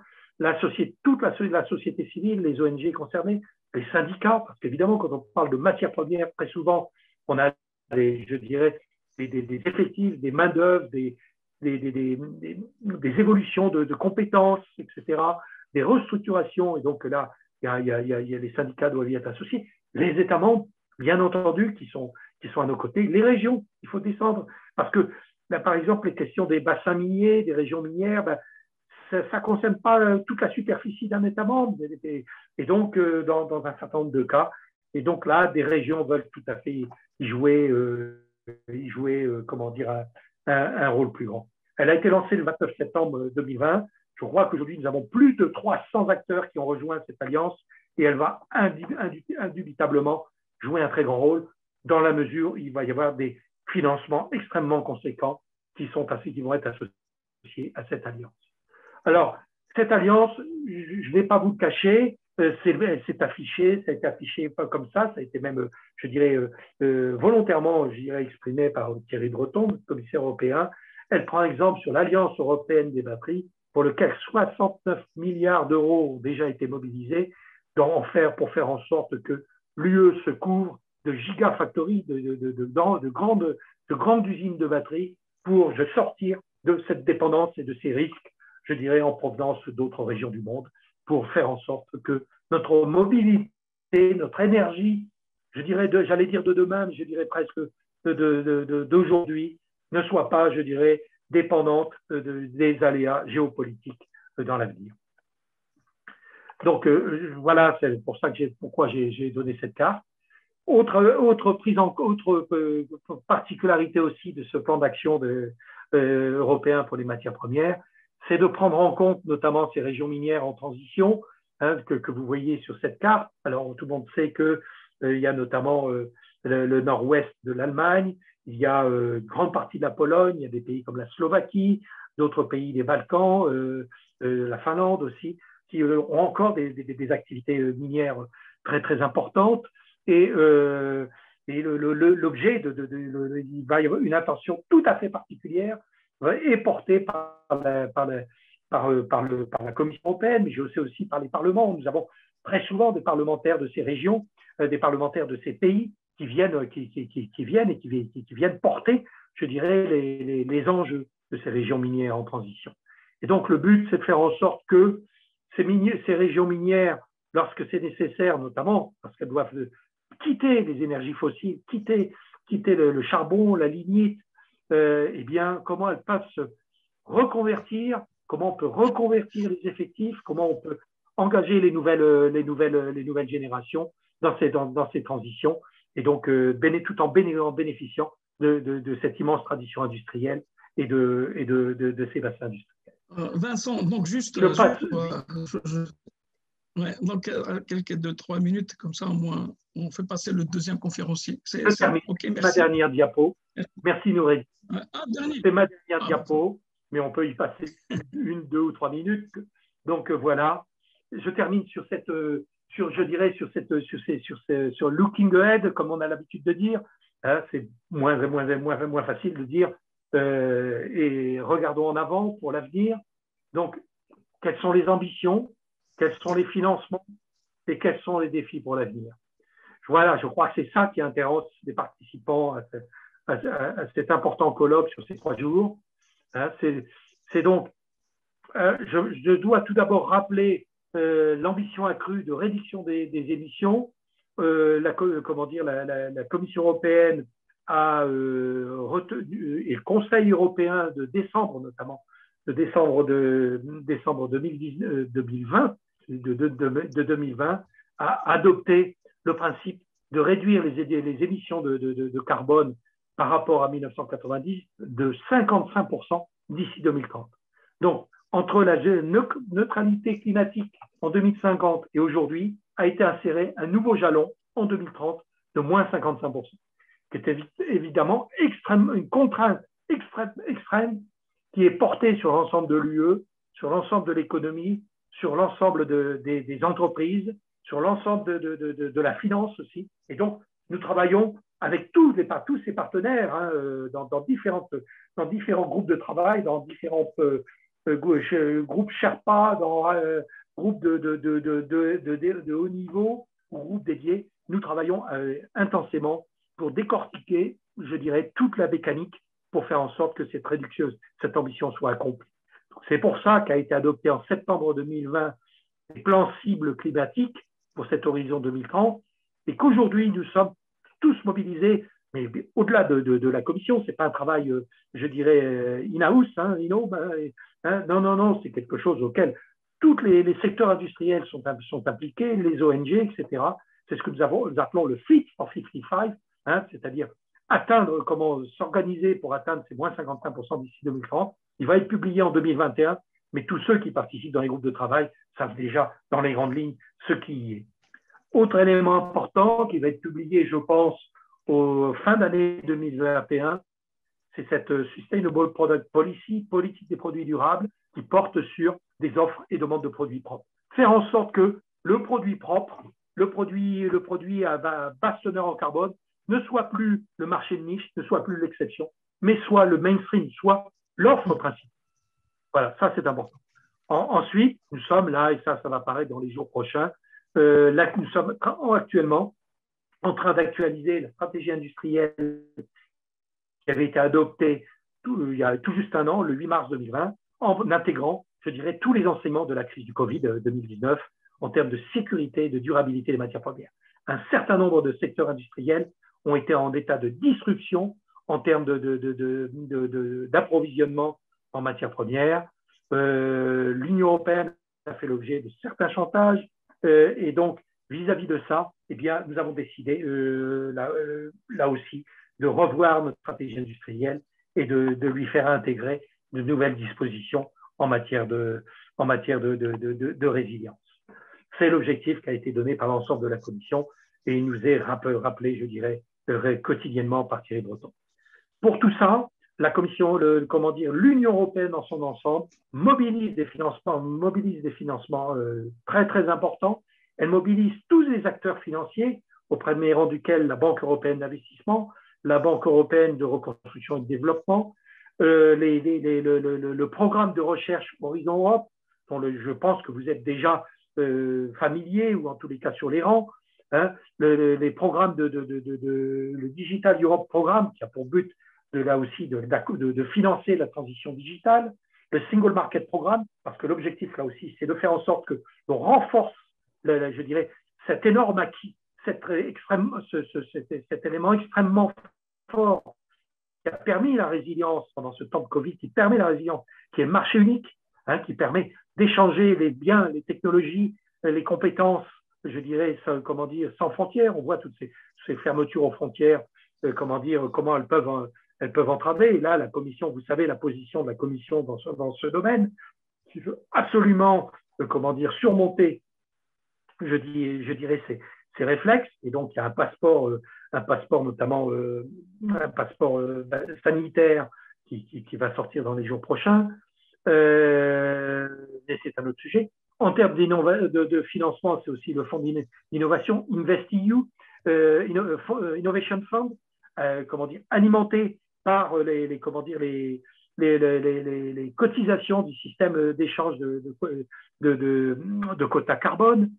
toute la société civile, les ONG concernées, les syndicats, parce qu'évidemment, quand on parle de matières premières, très souvent, on a des effectifs, des main-d'œuvre, des évolutions de compétences, etc., des restructurations. Et donc là, il y a les syndicats doivent y être associés. Les États membres, bien entendu, qui sont à nos côtés. Les régions, il faut descendre. Parce que, par exemple, les questions des bassins miniers, des régions minières, ça ne concerne pas toute la superficie d'un État membre. Et donc, dans un certain nombre de cas, et donc là, des régions veulent tout à fait y jouer un rôle plus grand. Elle a été lancée le 29 septembre 2020. Je crois qu'aujourd'hui, nous avons plus de 300 acteurs qui ont rejoint cette alliance et elle va indubitablement jouer un très grand rôle dans la mesure où il va y avoir des financements extrêmement conséquents qui vont être associés à cette alliance. Alors, cette alliance, je ne vais pas vous le cacher, c'est affiché, ça a été affiché pas comme ça a été même, je dirais, volontairement, exprimé par Thierry Breton, le commissaire européen. Elle prend exemple sur l'Alliance européenne des batteries, pour lequel 69 milliards d'euros ont déjà été mobilisés pour faire en sorte que l'UE se couvre de gigafactories, de grandes usines de batteries pour sortir de cette dépendance et de ces risques, je dirais, en provenance d'autres régions du monde, pour faire en sorte que notre mobilité, notre énergie, j'allais dire de demain, mais je dirais presque d'aujourd'hui, ne soit pas, je dirais, dépendante des aléas géopolitiques dans l'avenir. Donc, voilà, c'est pourquoi j'ai donné cette carte. Autre particularité aussi de ce plan d'action européen pour les matières premières, c'est de prendre en compte notamment ces régions minières en transition, hein, que vous voyez sur cette carte. Alors, tout le monde sait qu'il y a notamment le nord-ouest de l'Allemagne, il y a une grande partie de la Pologne, il y a des pays comme la Slovaquie, d'autres pays des Balkans, la Finlande aussi, qui ont encore des activités minières très, très importantes. Et l'objet, il va y avoir une attention tout à fait particulière est portée par la Commission européenne, mais je sais aussi par les parlements. Nous avons très souvent des parlementaires de ces régions, des parlementaires de ces pays qui viennent porter, je dirais, les enjeux de ces régions minières en transition. Et donc, le but, c'est de faire en sorte que ces régions minières, lorsque c'est nécessaire, notamment parce qu'elles doivent quitter les énergies fossiles, quitter le charbon, la lignite, eh bien, comment elles peuvent se reconvertir, comment on peut reconvertir les effectifs, comment on peut engager les nouvelles générations dans ces transitions, et donc tout en bénéficiant de cette immense tradition industrielle et de ces bassins industriels. Vincent, donc juste, donc quelques 2-3 minutes, comme ça au moins on fait passer le deuxième conférencier. C'est ma dernière diapo. Merci Nouredine. C'est ma dernière diapo, mais on peut y passer 1, 2 ou 3 minutes. Donc voilà, je termine sur looking ahead, comme on a l'habitude de dire. Hein, c'est moins facile de dire et regardons en avant pour l'avenir. Donc, quelles sont les ambitions, quels sont les financements et quels sont les défis pour l'avenir? Voilà, je crois que c'est ça qui intéresse les participants à cet important colloque sur ces 3 jours. Hein, C'est donc, je dois tout d'abord rappeler l'ambition accrue de réduction des émissions. La Commission européenne a retenu, et le Conseil européen de décembre notamment, de décembre 2020, de 2020, a adopté le principe de réduire les émissions de carbone par rapport à 1990 de 55% d'ici 2030. Donc, entre la neutralité climatique en 2050 et aujourd'hui, a été inséré un nouveau jalon en 2030 de moins 55%, qui est évidemment une contrainte extrême qui est portée sur l'ensemble de l'UE, sur l'ensemble de l'économie, sur l'ensemble des entreprises, sur l'ensemble de la finance aussi. Et donc, nous travaillons avec tous ces partenaires dans différents groupes de travail, dans différents groupes Sherpa, dans groupes de haut niveau ou groupes dédiés. Nous travaillons intensément pour décortiquer, je dirais, toute la mécanique pour faire en sorte que cette ambition soit accomplie. C'est pour ça qu'a été adopté en septembre 2020 les plans cibles climatiques pour cet horizon 2030 et qu'aujourd'hui nous sommes tous mobilisés, mais au-delà de la commission, ce n'est pas un travail, je dirais, in-house, non, c'est quelque chose auquel tous les secteurs industriels sont impliqués, les ONG, etc. C'est ce que nous appelons le Fit for 55, c'est-à-dire comment s'organiser pour atteindre ces moins 55% d'ici 2030. Il va être publié en 2021, mais tous ceux qui participent dans les groupes de travail savent déjà dans les grandes lignes ce qui y est. Autre élément important qui va être publié, je pense, au fin d'année 2021, c'est cette Sustainable Product Policy, politique des produits durables, qui porte sur des offres et demandes de produits propres. Faire en sorte que le produit propre, le produit à basse teneur en carbone, ne soit plus le marché de niche, ne soit plus l'exception, mais soit le mainstream, soit l'offre principale. Voilà, ça c'est important. Ensuite, nous sommes là, et ça va apparaître dans les jours prochains, là, nous sommes actuellement en train d'actualiser la stratégie industrielle qui avait été adoptée il y a tout juste un an, le 8 mars 2020, en intégrant, je dirais, tous les enseignements de la crise du Covid 2019 en termes de sécurité et de durabilité des matières premières. Un certain nombre de secteurs industriels ont été en état de disruption en termes d'approvisionnement en matières premières. L'Union européenne a fait l'objet de certains chantages et donc, vis-à-vis de ça, eh bien, nous avons décidé, là aussi, de revoir notre stratégie industrielle et de lui faire intégrer de nouvelles dispositions en matière de résilience. C'est l'objectif qui a été donné par l'ensemble de la Commission et il nous est rappelé, je dirais, quotidiennement par Thierry Breton. Pour tout ça, la Commission, l'Union européenne dans son ensemble mobilise des financements très, très importants. Elle mobilise tous les acteurs financiers, au premier rang duquel la Banque européenne d'investissement, la Banque européenne de reconstruction et de développement, le programme de recherche Horizon Europe, dont je pense que vous êtes déjà familier ou en tous les cas sur les rangs, les programmes le Digital Europe Programme qui a pour but là aussi de financer la transition digitale, le Single Market Programme, parce que l'objectif là aussi c'est de faire en sorte que l'on renforce, je dirais, cet énorme acquis, cet élément extrêmement fort qui a permis la résilience pendant ce temps de Covid, qui permet la résilience, qui est le marché unique, qui permet d'échanger les biens, les technologies, les compétences, je dirais, sans frontières. On voit toutes ces fermetures aux frontières, comment elles peuvent entraver. Et là, la Commission, vous savez, la position de la Commission dans ce domaine, qui veut absolument, surmonter, je dirais, ces réflexes. Et donc, il y a un passeport notamment, un passeport sanitaire qui va sortir dans les jours prochains. Mais c'est un autre sujet. En termes de financement, c'est aussi le fonds d'innovation InvestEU, Innovation Fund, alimenté par les cotisations du système d'échange de quotas carbone,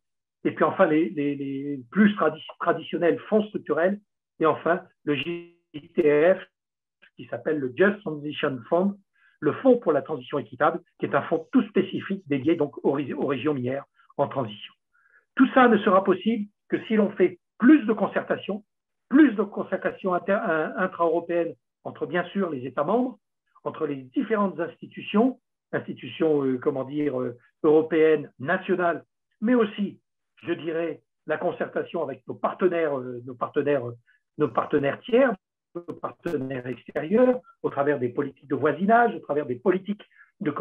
et puis enfin les plus traditionnels fonds structurels, et enfin le JTF qui s'appelle le Just Transition Fund, le Fonds pour la transition équitable, qui est un fonds tout spécifique dédié donc aux régions minières en transition. Tout ça ne sera possible que si l'on fait plus de concertation intra-européenne entre bien sûr les États membres, entre les différentes institutions européennes, nationales, mais aussi, je dirais, la concertation avec nos partenaires tiers, nos partenaires extérieurs, au travers des politiques de voisinage, au travers des politiques de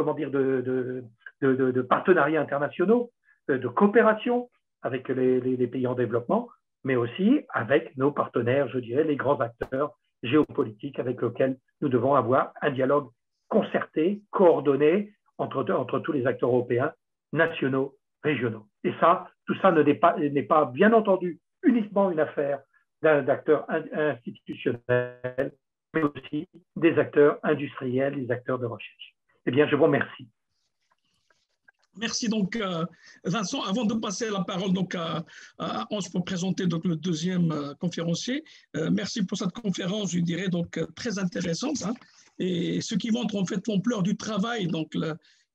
partenariats internationaux, de coopération avec les pays en développement, mais aussi avec nos partenaires, je dirais, les grands acteurs géopolitiques avec lesquels nous devons avoir un dialogue concerté, coordonné entre tous les acteurs européens, nationaux, régionaux. Et ça, tout ça n'est pas bien entendu uniquement une affaire d'acteurs institutionnels, mais aussi des acteurs industriels, des acteurs de recherche. Eh bien, je vous remercie. Merci donc, Vincent. Avant de passer la parole donc, à Hans pour présenter donc, le deuxième conférencier, merci pour cette conférence, je dirais, donc, très intéressante, hein, et ce qui montre en fait l'ampleur du travail donc,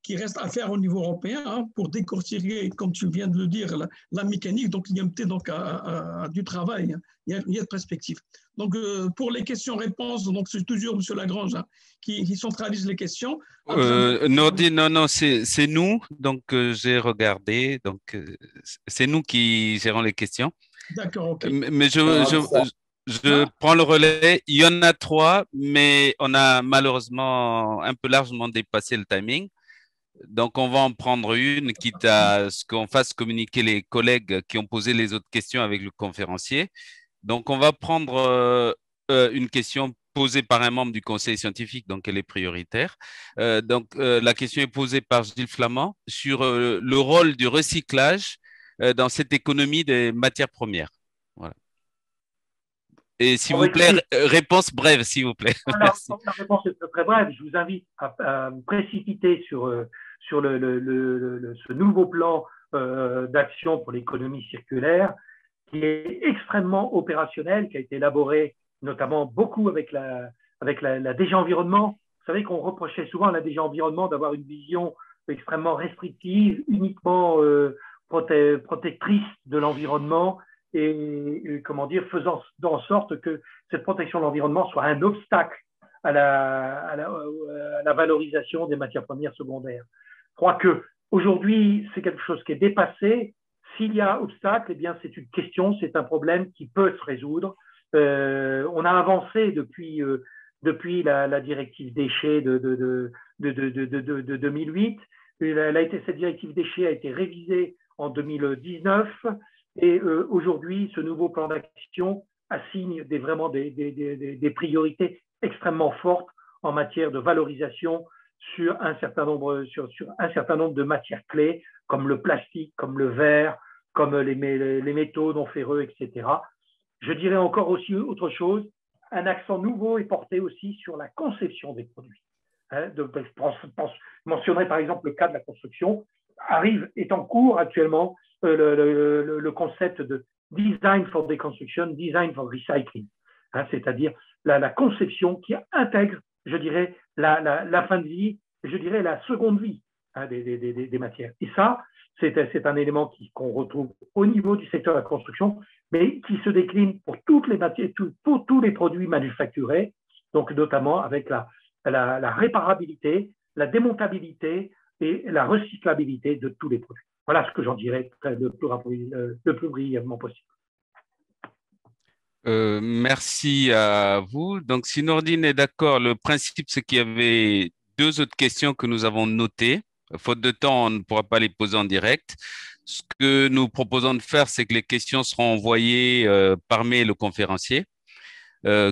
qui reste à faire au niveau européen hein, pour décortiquer, comme tu viens de le dire, la mécanique. Donc, l'IMT donc, a du travail, hein, il y a de perspectives. Donc, pour les questions-réponses, donc c'est toujours M. Lagrange hein, qui centralise les questions. Nordine, non, c'est nous. Donc, j'ai regardé. Donc, c'est nous qui gérons les questions. D'accord, OK. Mais je prends le relais. Il y en a 3, mais on a malheureusement un peu largement dépassé le timing. Donc, on va en prendre une, quitte à ce qu'on fasse communiquer les collègues qui ont posé les autres questions avec le conférencier. Donc, on va prendre une question posée par un membre du conseil scientifique, donc elle est prioritaire. La question est posée par Gilles Flamand sur le rôle du recyclage dans cette économie des matières premières. Voilà. Et s'il vous plaît, réponse brève, s'il vous plaît. La réponse est très brève. Je vous invite à me précipiter sur ce nouveau plan d'action pour l'économie circulaire qui est extrêmement opérationnel, qui a été élaboré notamment beaucoup avec la DG Environnement. Vous savez qu'on reprochait souvent à la DG Environnement d'avoir une vision extrêmement restrictive, uniquement protectrice de l'environnement et comment dire, faisant en sorte que cette protection de l'environnement soit un obstacle à la valorisation des matières premières secondaires. Je crois qu'aujourd'hui, c'est quelque chose qui est dépassé. S'il y a obstacle, eh bien, c'est une question, c'est un problème qui peut se résoudre. On a avancé depuis la directive déchets de 2008. Cette directive déchets a été révisée en 2019 et aujourd'hui, ce nouveau plan d'action assigne vraiment des priorités extrêmement fortes en matière de valorisation sur un certain nombre de matières clés, comme le plastique, comme le verre, comme les métaux non ferreux, etc. Je dirais encore aussi autre chose, un accent nouveau est porté aussi sur la conception des produits. Je mentionnerai par exemple le cas de la construction. Est en cours actuellement le concept de design for deconstruction, design for recycling, c'est-à-dire la conception qui intègre, je dirais, la fin de vie, je dirais la seconde vie des matières. Et ça, c'est un élément qu'on retrouve au niveau du secteur de la construction, mais qui se décline pour toutes les matières, pour tous les produits manufacturés, donc notamment avec la réparabilité, la démontabilité et la recyclabilité de tous les produits. Voilà ce que j'en dirais le plus brièvement possible. Merci à vous. Donc, si Nordine est d'accord, le principe, c'est qu'il y avait 2 autres questions que nous avons notées. Faute de temps, on ne pourra pas les poser en direct. Ce que nous proposons de faire, c'est que les questions seront envoyées par mail au conférencier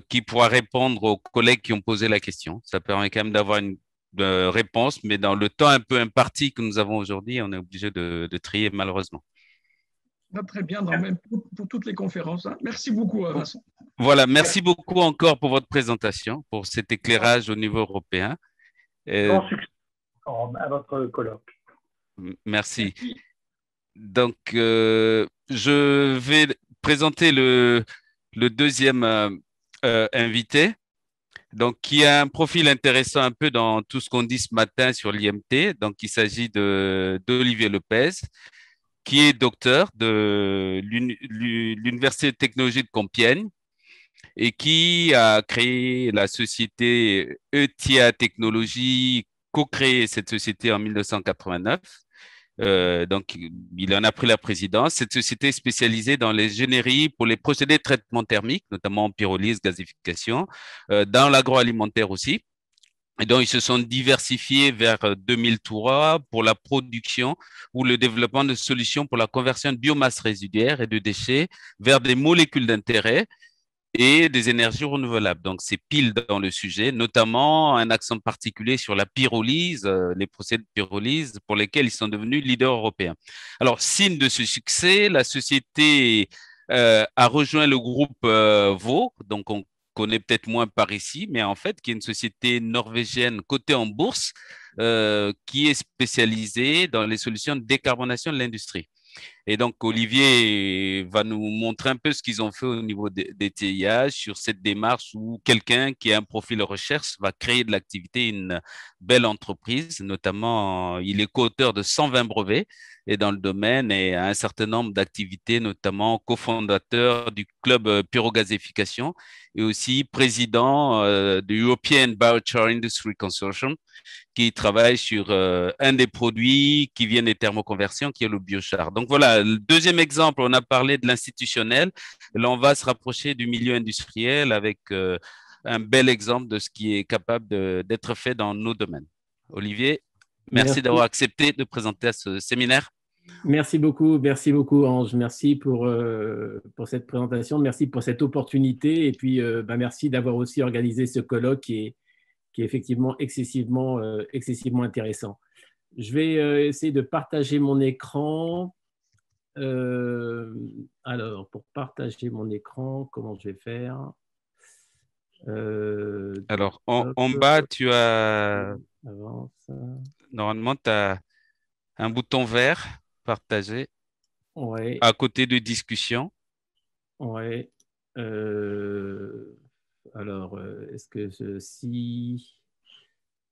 qui pourra répondre aux collègues qui ont posé la question. Ça permet quand même d'avoir une réponse, mais dans le temps un peu imparti que nous avons aujourd'hui, on est obligé de trier malheureusement. Très bien, même pour toutes les conférences. Hein. Merci beaucoup, Vincent. Voilà, merci beaucoup encore pour votre présentation, pour cet éclairage au niveau européen. Bon succès à votre colloque. Merci. Donc, je vais présenter le deuxième invité. Donc, qui a un profil intéressant un peu dans tout ce qu'on dit ce matin sur l'IMT. Donc, il s'agit d'Olivier Lopez, qui est docteur de l'Université de technologie de Compiègne et qui a créé la société ETIA Technologies, co-créé cette société en 1989. Donc, il en a pris la présidence. Cette société est spécialisée dans les généries pour les procédés de traitement thermique, notamment pyrolyse, gazéification, dans l'agroalimentaire aussi. Et donc, ils se sont diversifiés vers 2003 pour la production ou le développement de solutions pour la conversion de biomasse résiduaire et de déchets vers des molécules d'intérêt et des énergies renouvelables. Donc, c'est pile dans le sujet, notamment un accent particulier sur la pyrolyse, les procédés de pyrolyse pour lesquels ils sont devenus leaders européens. Alors, signe de ce succès, la société a rejoint le groupe Vaux, donc on connaît peut-être moins par ici, mais en fait, qui est une société norvégienne cotée en bourse qui est spécialisée dans les solutions de décarbonation de l'industrie. Et donc, Olivier va nous montrer un peu ce qu'ils ont fait au niveau des TIH sur cette démarche où quelqu'un qui a un profil de recherche va créer de l'activité, une belle entreprise. Notamment, il est co-auteur de 120 brevets et dans le domaine et a un certain nombre d'activités, notamment cofondateur du club Pyrogazéification et aussi président du European Biochar Industry Consortium, qui travaille sur un des produits qui viennent des thermoconversions, qui est le biochar. Donc voilà, le deuxième exemple, on a parlé de l'institutionnel. Là, on va se rapprocher du milieu industriel avec un bel exemple de ce qui est capable d'être fait dans nos domaines. Olivier, merci d'avoir accepté de présenter à ce séminaire. Merci beaucoup, Ange. Merci pour cette présentation, merci pour cette opportunité et puis merci d'avoir aussi organisé ce colloque qui est effectivement excessivement intéressant. Je vais essayer de partager mon écran. Alors, pour partager mon écran, comment je vais faire? Alors, en bas, tu as… Avance. Normalement, tu as un bouton vert, partager, ouais. À côté de discussion. Oui. Alors, est-ce que ceci…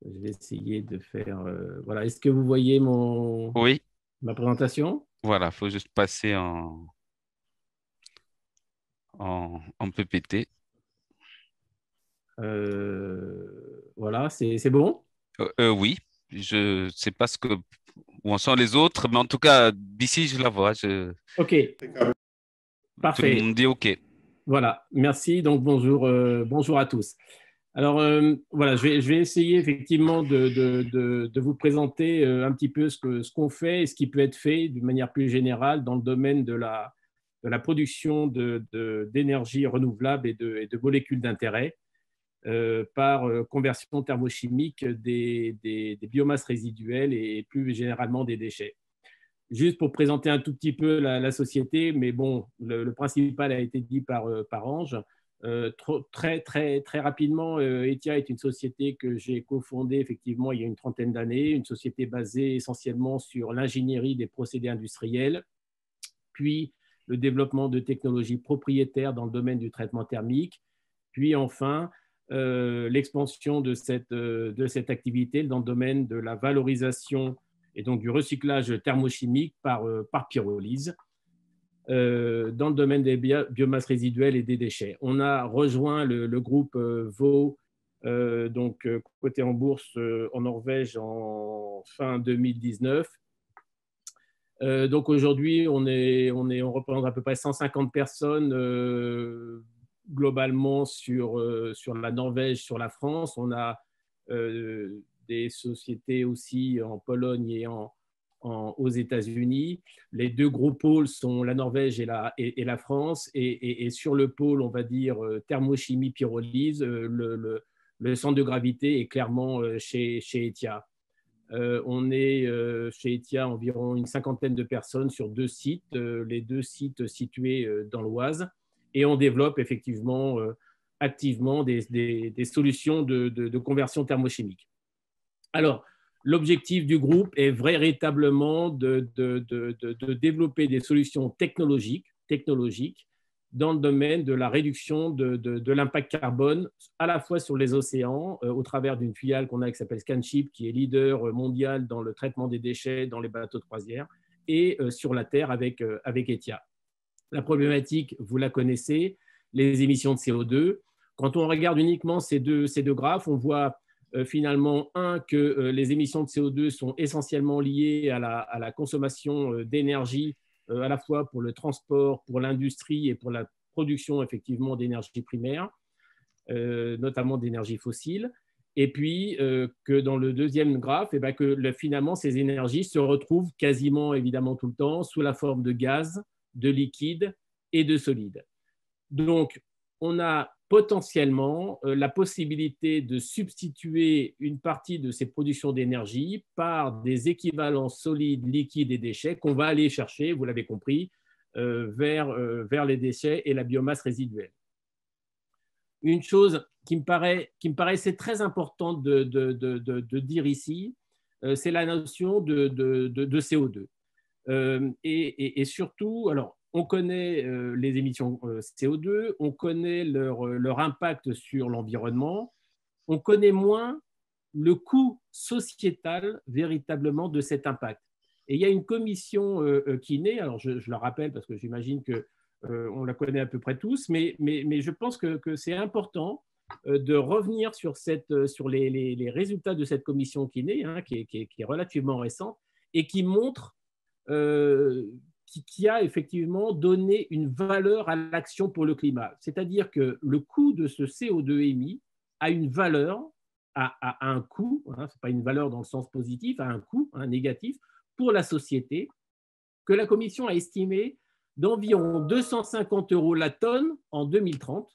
Je vais essayer de faire… voilà. Est-ce que vous voyez Oui. ma présentation? Voilà, il faut juste passer en PPT. Voilà, c'est bon? Oui, je ne sais pas où en sont les autres, mais en tout cas, d'ici, je la vois. OK. Parfait. Tout le monde dit OK. Voilà, merci. Donc, bonjour à tous. Alors, voilà, je vais essayer effectivement de vous présenter un petit peu ce qu'on fait et ce qui peut être fait d'une manière plus générale dans le domaine de la production d'énergie renouvelable et de molécules d'intérêt par conversion thermochimique des biomasses résiduelles et plus généralement des déchets. Juste pour présenter un tout petit peu la société, mais bon, le principal a été dit par Ange. Très rapidement, ETIA est une société que j'ai cofondée effectivement il y a une trentaine d'années, une société basée essentiellement sur l'ingénierie des procédés industriels, puis le développement de technologies propriétaires dans le domaine du traitement thermique, puis enfin l'expansion de cette activité dans le domaine de la valorisation et donc du recyclage thermochimique par pyrolyse. Dans le domaine des biomasses résiduelles et des déchets. On a rejoint le groupe Vaux, coté en bourse en Norvège en fin 2019. Donc aujourd'hui, on représente à peu près 150 personnes globalement sur la Norvège, sur la France. On a des sociétés aussi en Pologne et aux États-Unis. Les deux gros pôles sont la Norvège et la France. Et sur le pôle, on va dire, thermochimie, pyrolyse, le centre de gravité est clairement chez ETIA. On est chez ETIA environ une cinquantaine de personnes sur 2 sites, les 2 sites situés dans l'Oise. Et on développe effectivement activement des solutions de conversion thermochimique. Alors, l'objectif du groupe est véritablement de développer des solutions technologiques dans le domaine de la réduction de l'impact carbone, à la fois sur les océans, au travers d'une filiale qu'on a qui s'appelle Scanship, qui est leader mondial dans le traitement des déchets dans les bateaux de croisière, et sur la Terre avec ETIA. La problématique, vous la connaissez, les émissions de CO2. Quand on regarde uniquement ces deux graphes, on voit finalement, que les émissions de CO2 sont essentiellement liées à la consommation d'énergie, à la fois pour le transport, pour l'industrie et pour la production effectivement d'énergie primaire, notamment d'énergie fossile. Et puis que dans le deuxième graphe, que finalement ces énergies se retrouvent quasiment évidemment tout le temps sous la forme de gaz, de liquide et de solide. Donc, on a potentiellement la possibilité de substituer une partie de ces productions d'énergie par des équivalents solides, liquides et déchets qu'on va aller chercher, vous l'avez compris, vers les déchets et la biomasse résiduelle. Une chose qui me paraissait très importante de dire ici, c'est la notion de CO2. Et surtout, alors, on connaît les émissions CO2, on connaît leur impact sur l'environnement, on connaît moins le coût sociétal véritablement de cet impact. Et il y a une commission qui naît, alors je la rappelle parce que j'imagine qu'on la connaît à peu près tous, mais je pense que c'est important de revenir sur les résultats de cette commission qui naît, hein, qui est relativement récente et qui montre qui a effectivement donné une valeur à l'action pour le climat. C'est-à-dire que le coût de ce CO2 émis a une valeur, a un coût, hein, ce n'est pas une valeur dans le sens positif, a un coût négatif pour la société, que la Commission a estimé d'environ 250 € la tonne en 2030.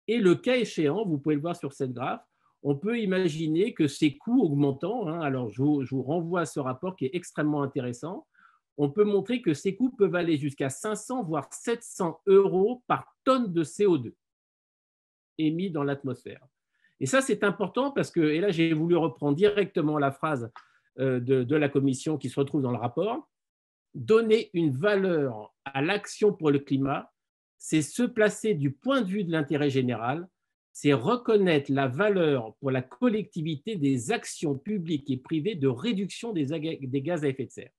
Et le cas échéant, vous pouvez le voir sur cette graphe, on peut imaginer que ces coûts augmentant, hein, alors je vous renvoie à ce rapport qui est extrêmement intéressant, on peut montrer que ces coûts peuvent aller jusqu'à 500 voire 700 € par tonne de CO2 émis dans l'atmosphère. Et ça, c'est important parce que, et là, j'ai voulu reprendre directement la phrase de la Commission qui se retrouve dans le rapport, donner une valeur à l'action pour le climat, c'est se placer du point de vue de l'intérêt général, c'est reconnaître la valeur pour la collectivité des actions publiques et privées de réduction des gaz à effet de serre.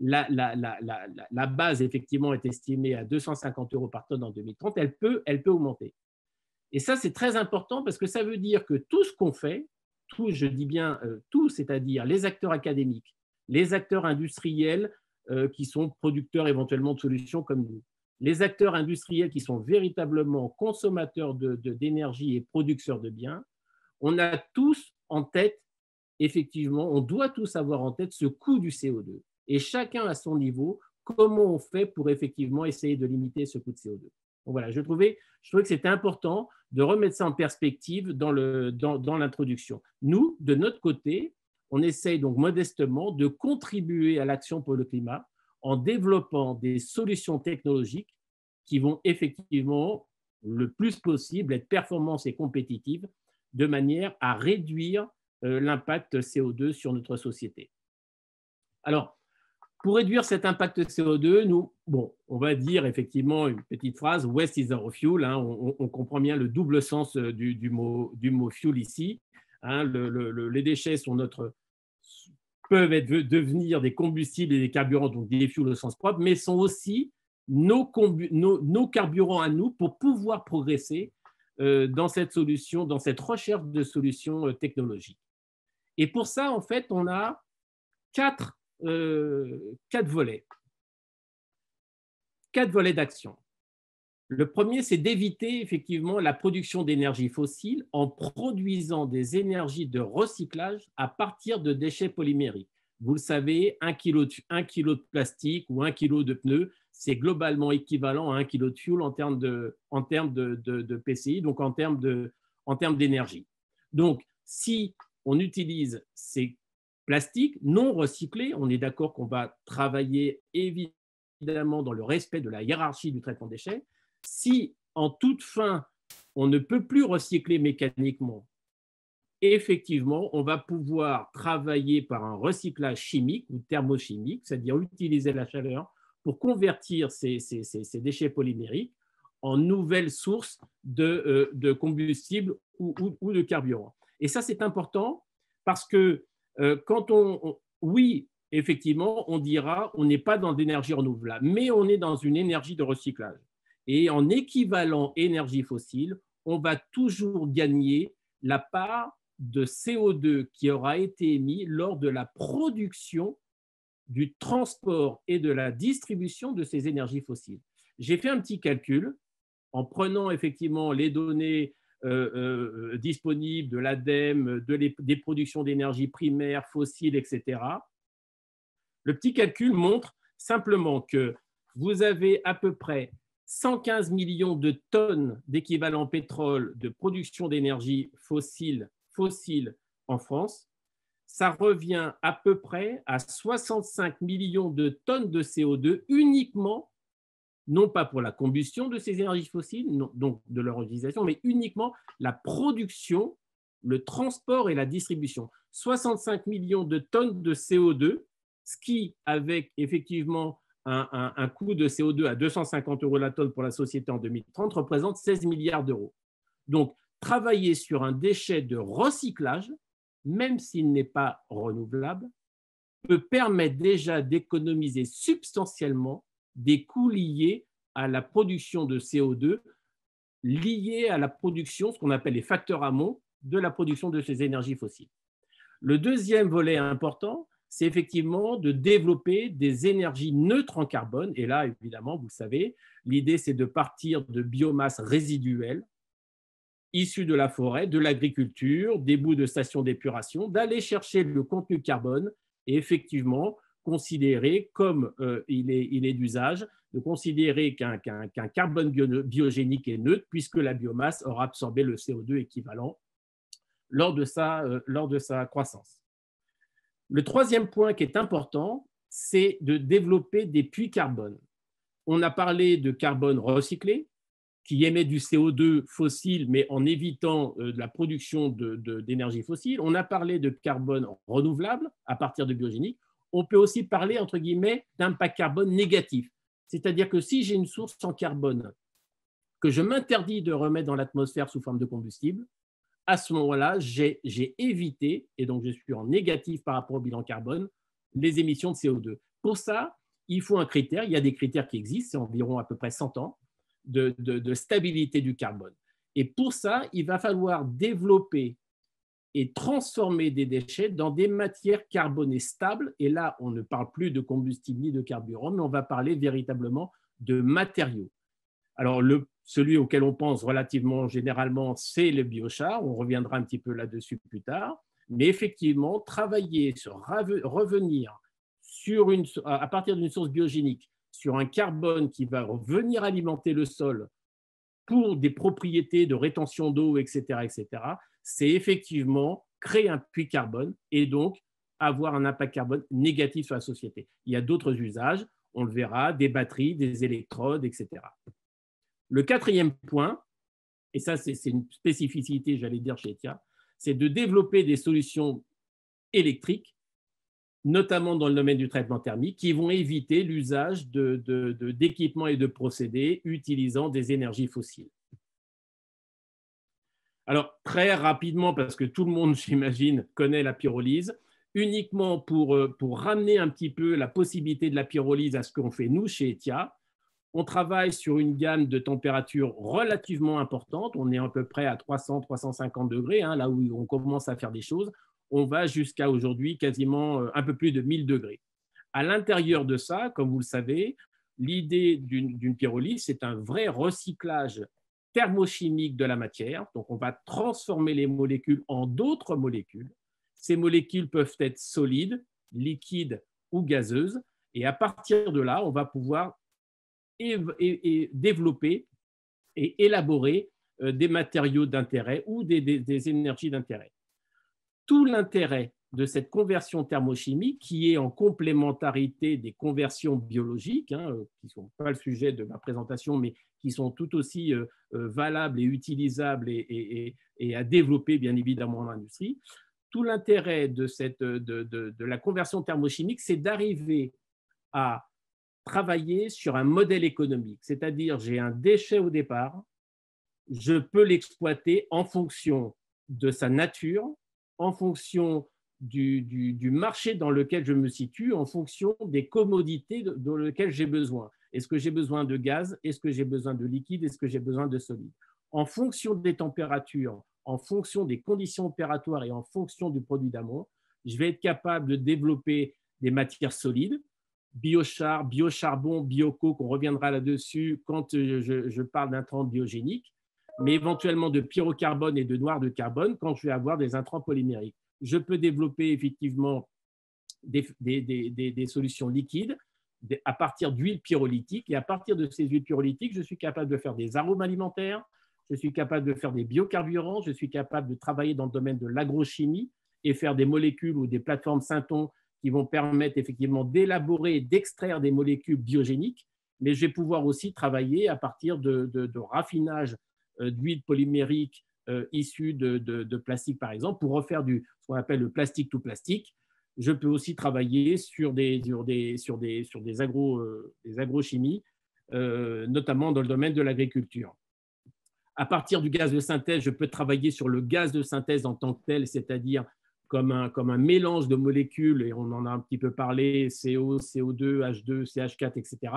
La base, effectivement, est estimée à 250 € par tonne en 2030. Elle peut augmenter. Et ça, c'est très important parce que ça veut dire que tout ce qu'on fait, tout, je dis bien tout, c'est-à-dire les acteurs académiques, les acteurs industriels qui sont producteurs éventuellement de solutions comme nous, les acteurs industriels qui sont véritablement consommateurs d'énergie et producteurs de biens, on a tous en tête, effectivement, on doit tous avoir en tête ce coût du CO2. Et chacun à son niveau, comment on fait pour effectivement essayer de limiter ce coût de CO2. Donc voilà, je trouvais que c'était important de remettre ça en perspective dans l'introduction. Nous, de notre côté, on essaye donc modestement de contribuer à l'action pour le climat en développant des solutions technologiques qui vont effectivement le plus possible être performantes et compétitives de manière à réduire l'impact CO2 sur notre société. Alors, pour réduire cet impact CO2, nous, on va dire effectivement une petite phrase, waste is our fuel, hein, on comprend bien le double sens du mot fuel ici. Hein, les déchets peuvent devenir des combustibles et des carburants, donc des fuels au sens propre, mais sont aussi nos carburants à nous pour pouvoir progresser dans cette solution, dans cette recherche de solutions technologiques. Et pour ça, en fait, on a quatre volets d'action. Le premier, c'est d'éviter effectivement la production d'énergie fossile en produisant des énergies de recyclage à partir de déchets polymériques. Vous le savez, 1 kilo de plastique ou 1 kilo de pneus, c'est globalement équivalent à 1 kilo de fuel en termes de PCI, donc en termes d'énergie. Donc, si on utilise ces plastiques non recyclés, on est d'accord qu'on va travailler évidemment dans le respect de la hiérarchie du traitement des déchets. Si, en toute fin, on ne peut plus recycler mécaniquement, effectivement, on va pouvoir travailler par un recyclage chimique ou thermochimique, c'est-à-dire utiliser la chaleur pour convertir ces déchets polymériques en nouvelles sources de combustible ou de carburant. Et ça, c'est important parce que oui, effectivement, on dira on n'est pas dans l'énergie renouvelable, mais on est dans une énergie de recyclage. Et en équivalent énergie fossile, on va toujours gagner la part de CO2 qui aura été émis lors de la production, du transport et de la distribution de ces énergies fossiles. J'ai fait un petit calcul en prenant effectivement les données disponibles de l'ADEME, des productions d'énergie primaire, fossiles, etc. Le petit calcul montre simplement que vous avez à peu près 115 millions de tonnes d'équivalent pétrole de production d'énergie fossile en France. Ça revient à peu près à 65 millions de tonnes de CO2 uniquement, non pas pour la combustion de ces énergies fossiles, donc de leur utilisation, mais uniquement la production, le transport et la distribution. 65 millions de tonnes de CO2, ce qui, avec effectivement un coût de CO2 à 250 € la tonne pour la société en 2030, représente 16 milliards d'euros. Donc, travailler sur un déchet de recyclage, même s'il n'est pas renouvelable, peut permettre déjà d'économiser substantiellement des coûts liés à la production de CO2, liés à la production, ce qu'on appelle les facteurs amont, de la production de ces énergies fossiles. Le deuxième volet important, c'est effectivement de développer des énergies neutres en carbone. Et là, évidemment, vous le savez, l'idée, c'est de partir de biomasse résiduelle, issus de la forêt, de l'agriculture, des bouts de stations d'épuration, d'aller chercher le contenu carbone et effectivement considérer, comme il est d'usage, de considérer qu'un carbone biogénique est neutre puisque la biomasse aura absorbé le CO2 équivalent lors de sa croissance. Le troisième point qui est important, c'est de développer des puits carbone. On a parlé de carbone recyclé, qui émet du CO2 fossile, mais en évitant de la production d'énergie fossile. On a parlé de carbone renouvelable à partir de biogénique. On peut aussi parler, entre guillemets, d'impact carbone négatif. C'est-à-dire que si j'ai une source en carbone que je m'interdis de remettre dans l'atmosphère sous forme de combustible, à ce moment-là, j'ai évité, et donc je suis en négatif par rapport au bilan carbone, les émissions de CO2. Pour ça, il faut un critère. Il y a des critères qui existent, c'est environ à peu près 100 ans. De stabilité du carbone. Et pour ça, il va falloir développer et transformer des déchets dans des matières carbonées stables. Et là, on ne parle plus de combustible ni de carburant, mais on va parler véritablement de matériaux. Alors, celui auquel on pense relativement généralement, c'est le biochar. On reviendra un petit peu là-dessus plus tard. Mais effectivement, travailler sur revenir à partir d'une source biogénique sur un carbone qui va venir alimenter le sol pour des propriétés de rétention d'eau, etc., c'est effectivement créer un puits carbone et donc avoir un impact carbone négatif sur la société. Il y a d'autres usages, on le verra, des batteries, des électrodes, etc. Le quatrième point, et ça c'est une spécificité, j'allais dire, chez ETIA, c'est de développer des solutions électriques, notamment dans le domaine du traitement thermique, qui vont éviter l'usage d'équipements et de procédés utilisant des énergies fossiles. Alors, très rapidement, parce que tout le monde, j'imagine, connaît la pyrolyse, uniquement pour ramener un petit peu la possibilité de la pyrolyse à ce qu'on fait nous chez ETIA, on travaille sur une gamme de températures relativement importante. On est à peu près à 300-350 degrés, là où on commence à faire des choses. On va jusqu'à aujourd'hui quasiment un peu plus de 1000 degrés. À l'intérieur de ça, comme vous le savez, l'idée d'une pyrolyse, c'est un vrai recyclage thermochimique de la matière. Donc, on va transformer les molécules en d'autres molécules. Ces molécules peuvent être solides, liquides ou gazeuses. Et à partir de là, on va pouvoir développer et élaborer des matériaux d'intérêt ou des énergies d'intérêt. Tout l'intérêt de cette conversion thermochimique, qui est en complémentarité des conversions biologiques, qui ne sont pas le sujet de ma présentation, mais qui sont tout aussi valables et utilisables et à développer, bien évidemment, en industrie. Tout l'intérêt de la conversion thermochimique, c'est d'arriver à travailler sur un modèle économique, c'est-à-dire j'ai un déchet au départ, je peux l'exploiter en fonction de sa nature, en fonction du marché dans lequel je me situe, en fonction des commodités dans lesquelles j'ai besoin. Est-ce que j'ai besoin de gaz? Est-ce que j'ai besoin de liquide? Est-ce que j'ai besoin de solide? En fonction des températures, en fonction des conditions opératoires et en fonction du produit d'amont, je vais être capable de développer des matières solides, biochar, biocharbon, biocoke, on reviendra là-dessus quand je parle d'intrants biogéniques, mais éventuellement de pyrocarbone et de noir de carbone quand je vais avoir des intrants polymériques. Je peux développer effectivement des solutions liquides à partir d'huiles pyrolytiques, et à partir de ces huiles pyrolytiques, je suis capable de faire des arômes alimentaires, je suis capable de faire des biocarburants, je suis capable de travailler dans le domaine de l'agrochimie et faire des molécules ou des plateformes Synthon qui vont permettre effectivement d'élaborer et d'extraire des molécules biogéniques, mais je vais pouvoir aussi travailler à partir de raffinage d'huile polymérique issues de plastique, par exemple, pour refaire ce qu'on appelle le plastique to plastique. Je peux aussi travailler sur des agrochimies, notamment dans le domaine de l'agriculture. À partir du gaz de synthèse, je peux travailler sur le gaz de synthèse en tant que tel, c'est-à-dire comme un mélange de molécules, et on en a un petit peu parlé, CO, CO2, H2, CH4, etc.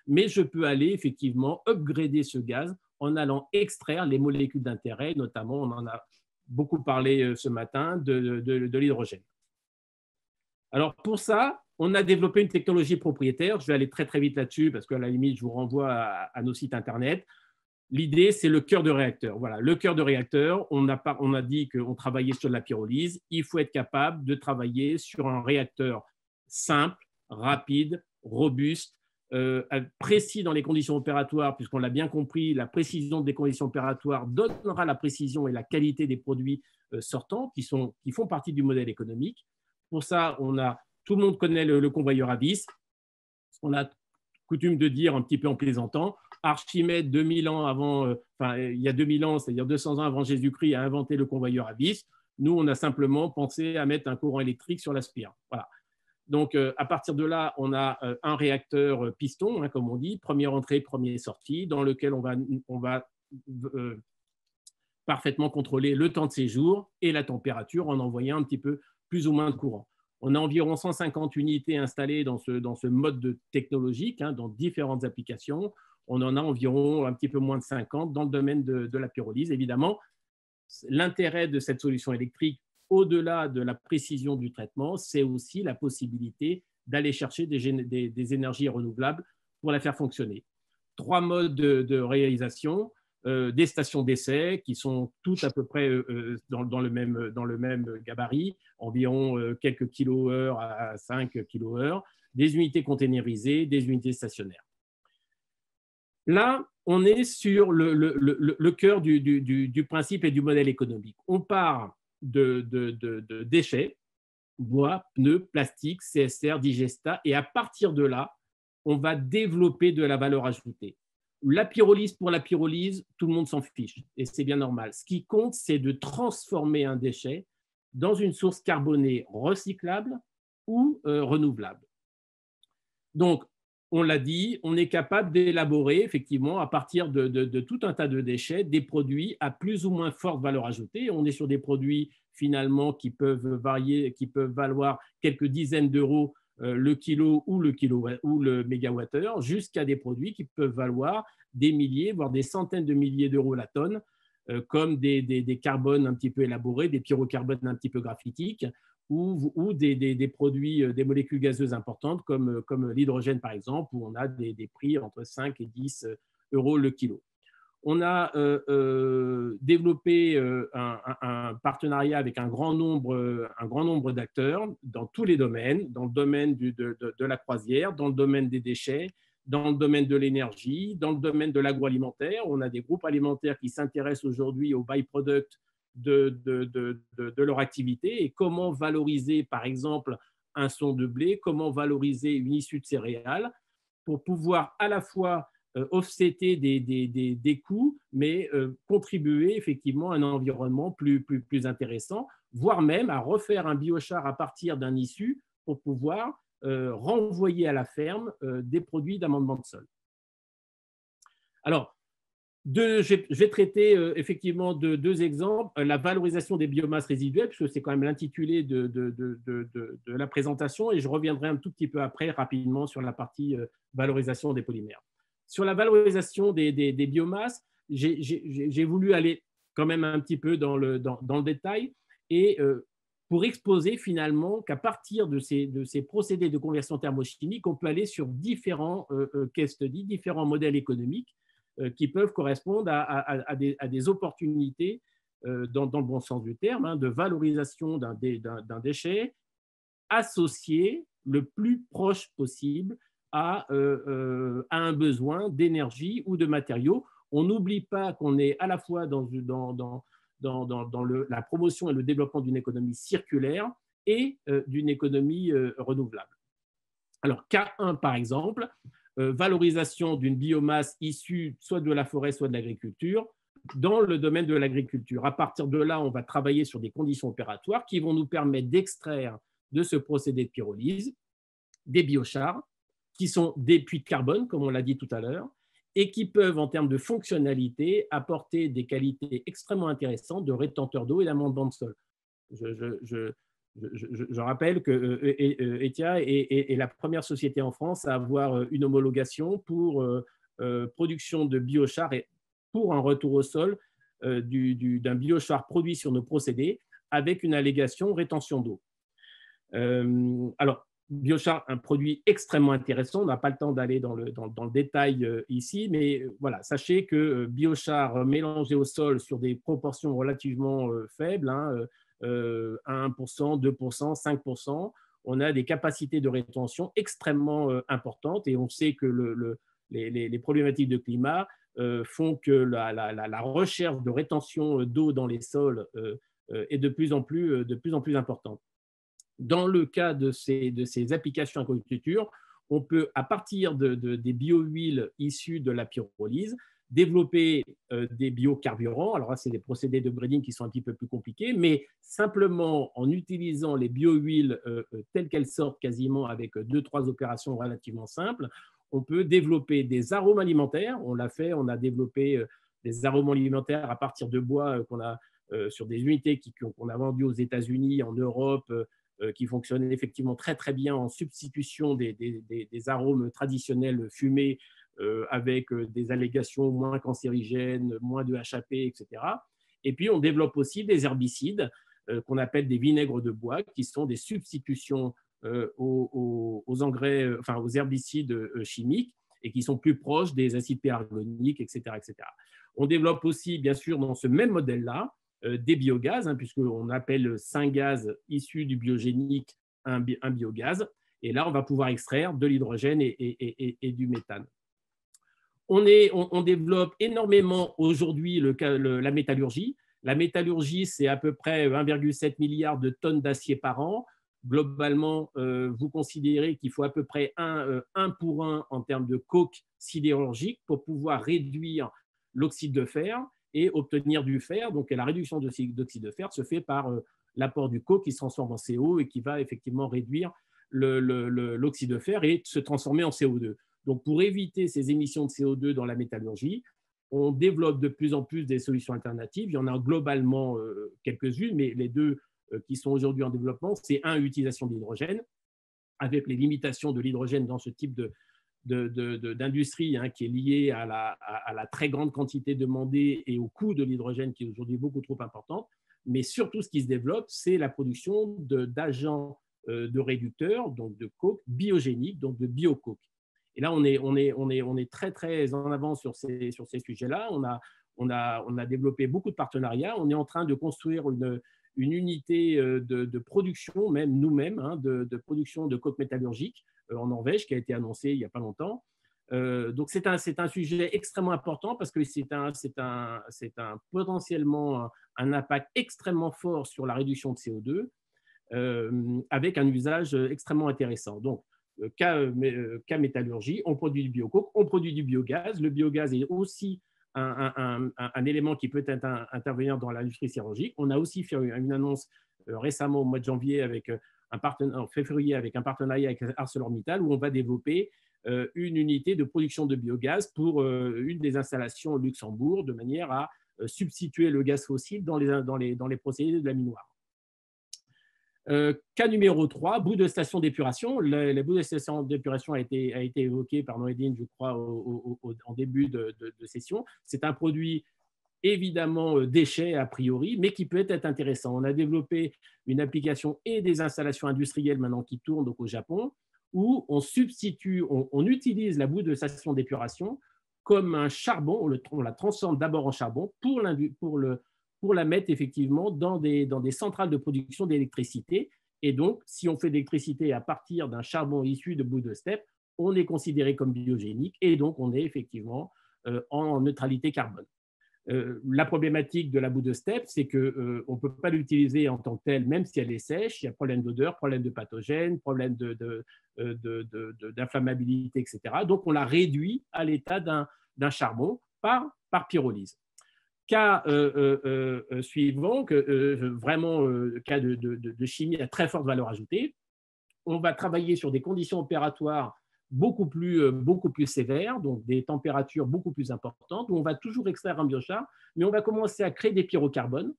Mais je peux aller effectivement upgrader ce gaz en allant extraire les molécules d'intérêt, notamment, on en a beaucoup parlé ce matin, de l'hydrogène. Alors pour ça, on a développé une technologie propriétaire. Je vais aller très très vite là-dessus parce qu'à la limite, je vous renvoie à nos sites internet. L'idée, c'est le cœur de réacteur. Voilà, le cœur de réacteur, on a dit qu'on travaillait sur la pyrolyse. Il faut être capable de travailler sur un réacteur simple, rapide, robuste, précis dans les conditions opératoires, puisqu'on l'a bien compris, la précision des conditions opératoires donnera la précision et la qualité des produits sortants qui font partie du modèle économique. Pour ça, tout le monde connaît le convoyeur à vis. On a coutume de dire un petit peu en plaisantant, Archimède, 2000 ans avant, il y a 2000 ans, c'est-à-dire 200 ans avant Jésus-Christ, a inventé le convoyeur à vis. Nous, on a simplement pensé à mettre un courant électrique sur la spire. Voilà. Donc, à partir de là, on a un réacteur piston, hein, comme on dit, première entrée, première sortie, dans lequel on va parfaitement contrôler le temps de séjour et la température en envoyant un petit peu plus ou moins de courant. On a environ 150 unités installées dans ce mode technologique, hein, dans différentes applications. On en a environ un petit peu moins de 50 dans le domaine de la pyrolyse. Évidemment, l'intérêt de cette solution électrique, au-delà de la précision du traitement, c'est aussi la possibilité d'aller chercher des énergies renouvelables pour la faire fonctionner. 3 modes de réalisation, des stations d'essai qui sont toutes à peu près dans le même gabarit, environ quelques kWh à 5 kWh, des unités containerisées, des unités stationnaires. Là, on est sur le cœur du principe et du modèle économique. On part de déchets, bois, pneus, plastique, CSR, digestat, et à partir de là, on va développer de la valeur ajoutée. La pyrolyse pour la pyrolyse, tout le monde s'en fiche, et c'est bien normal. Ce qui compte, c'est de transformer un déchet dans une source carbonée recyclable ou renouvelable. Donc, on l'a dit, on est capable d'élaborer effectivement à partir de tout un tas de déchets des produits à plus ou moins forte valeur ajoutée. On est sur des produits finalement qui peuvent varier, qui peuvent valoir quelques dizaines d'euros le kilo ou le mégawattheure, jusqu'à des produits qui peuvent valoir des milliers, voire des centaines de milliers d'euros la tonne, comme des carbones un petit peu élaborés, des pyrocarbones un petit peu graphitiques, ou des produits, des molécules gazeuses importantes comme l'hydrogène par exemple, où on a des prix entre 5 et 10 euros le kilo. On a développé un partenariat avec un grand nombre d'acteurs dans tous les domaines, dans le domaine de la croisière, dans le domaine des déchets, dans le domaine de l'énergie, dans le domaine de l'agroalimentaire. On a des groupes alimentaires qui s'intéressent aujourd'hui aux byproducts de leur activité et comment valoriser, par exemple, un son de blé, comment valoriser une issue de céréales pour pouvoir à la fois offsetter des coûts, mais contribuer effectivement à un environnement plus intéressant, voire même à refaire un biochar à partir d'un issu pour pouvoir renvoyer à la ferme des produits d'amendement de sol. Alors, je vais traiter effectivement de deux exemples. La valorisation des biomasses résiduelles, puisque c'est quand même l'intitulé de la présentation, et je reviendrai un tout petit peu après rapidement sur la partie valorisation des polymères. Sur la valorisation des biomasses, j'ai voulu aller quand même un petit peu dans le détail et pour exposer finalement qu'à partir de ces procédés de conversion thermochimique, on peut aller sur différents case studies, différents modèles économiques qui peuvent correspondre à des opportunités, dans le bon sens du terme, hein, de valorisation d'un déchet associé le plus proche possible à un besoin d'énergie ou de matériaux. On n'oublie pas qu'on est à la fois dans la promotion et le développement d'une économie circulaire et d'une économie renouvelable. Alors, cas 1, par exemple, valorisation d'une biomasse issue soit de la forêt, soit de l'agriculture, dans le domaine de l'agriculture. À partir de là, on va travailler sur des conditions opératoires qui vont nous permettre d'extraire de ce procédé de pyrolyse des biochars, qui sont des puits de carbone, comme on l'a dit tout à l'heure, et qui peuvent, en termes de fonctionnalité, apporter des qualités extrêmement intéressantes de rétenteur d'eau et d'amendement de sol. Je rappelle que ETIA est la première société en France à avoir une homologation pour production de biochar et pour un retour au sol d'un biochar produit sur nos procédés avec une allégation rétention d'eau. Alors, biochar, un produit extrêmement intéressant. On n'a pas le temps d'aller dans le détail ici, mais voilà, sachez que biochar mélangé au sol sur des proportions relativement faibles, hein, 1%, 2%, 5%, on a des capacités de rétention extrêmement importantes et on sait que les problématiques de climat font que la recherche de rétention d'eau dans les sols est de plus en plus importante. Dans le cas de ces applications en agriculture, on peut, à partir des bio-huiles issues de la pyrolyse, développer des biocarburants. Alors là, c'est des procédés de breeding qui sont un petit peu plus compliqués, mais simplement en utilisant les bio-huiles telles qu'elles sortent quasiment avec 2-3 opérations relativement simples, on peut développer des arômes alimentaires. On l'a fait, on a développé des arômes alimentaires à partir de bois qu'on a sur des unités qu'on a vendues aux États-Unis, en Europe, qui fonctionnent effectivement très très bien en substitution des arômes traditionnels fumés avec des allégations moins cancérigènes, moins de HAP, etc. Et puis on développe aussi des herbicides qu'on appelle des vinaigres de bois, qui sont des substitutions aux engrais, enfin aux herbicides chimiques et qui sont plus proches des acides pélargoniques, etc., etc. On développe aussi, bien sûr, dans ce même modèle-là, des biogaz, hein, puisqu'on appelle syngaz issu du biogénique un biogaz. Et là, on va pouvoir extraire de l'hydrogène et du méthane. On développe énormément aujourd'hui la métallurgie. La métallurgie, c'est à peu près 1,7 milliard de tonnes d'acier par an. Globalement, vous considérez qu'il faut à peu près 1 pour 1 en termes de coke sidérurgique pour pouvoir réduire l'oxyde de fer et obtenir du fer. Donc, la réduction d'oxyde de fer se fait par l'apport du coke qui se transforme en CO et qui va effectivement réduire l'oxyde de fer et se transformer en CO2. Donc, pour éviter ces émissions de CO2 dans la métallurgie, on développe de plus en plus des solutions alternatives. Il y en a globalement quelques-unes, mais les deux qui sont aujourd'hui en développement, c'est l'utilisation de l'hydrogène, avec les limitations de l'hydrogène dans ce type d'industrie hein, qui est liée à la très grande quantité demandée et au coût de l'hydrogène qui est aujourd'hui beaucoup trop important. Mais surtout, ce qui se développe, c'est la production d'agents de réducteurs, donc de coke biogénique, donc de biocoke. Et là, on est très, très en avance sur ces sujets-là. On a développé beaucoup de partenariats. On est en train de construire une unité de production, même nous-mêmes, hein, de production de coke métallurgique en Norvège, qui a été annoncée il n'y a pas longtemps. Donc, c'est un sujet extrêmement important parce que c'est potentiellement un impact extrêmement fort sur la réduction de CO2 avec un usage extrêmement intéressant. Donc, cas métallurgie, on produit du biocoke, on produit du biogaz. Le biogaz est aussi un élément qui peut intervenir dans l'industrie sidérurgique. On a aussi fait une annonce récemment au mois de janvier avec en février avec un partenariat avec ArcelorMittal où on va développer une unité de production de biogaz pour une des installations au Luxembourg de manière à substituer le gaz fossile dans les procédés de la minoire. Cas numéro 3, bout de station d'épuration. Le bout de station d'épuration a été évoqué par Noureddine, je crois, en début de session. C'est un produit évidemment déchet a priori, mais qui peut être intéressant. On a développé une application et des installations industrielles maintenant qui tournent donc au Japon, où on substitue, on utilise la boue de station d'épuration comme un charbon, on la transforme d'abord en charbon pour la mettre effectivement dans des centrales de production d'électricité. Et donc, si on fait de l'électricité à partir d'un charbon issu de boue de steppe, on est considéré comme biogénique et donc on est effectivement en neutralité carbone. La problématique de la boue de steppe, c'est qu'on ne peut pas l'utiliser en tant que telle, même si elle est sèche. Il y a problème d'odeur, problème de pathogène, problème d'inflammabilité, etc. Donc, on la réduit à l'état d'un charbon par pyrolyse. Cas suivant, vraiment cas de chimie à très forte valeur ajoutée. On va travailler sur des conditions opératoires beaucoup plus sévères, donc des températures beaucoup plus importantes, où on va toujours extraire un biochar, mais on va commencer à créer des pyrocarbones,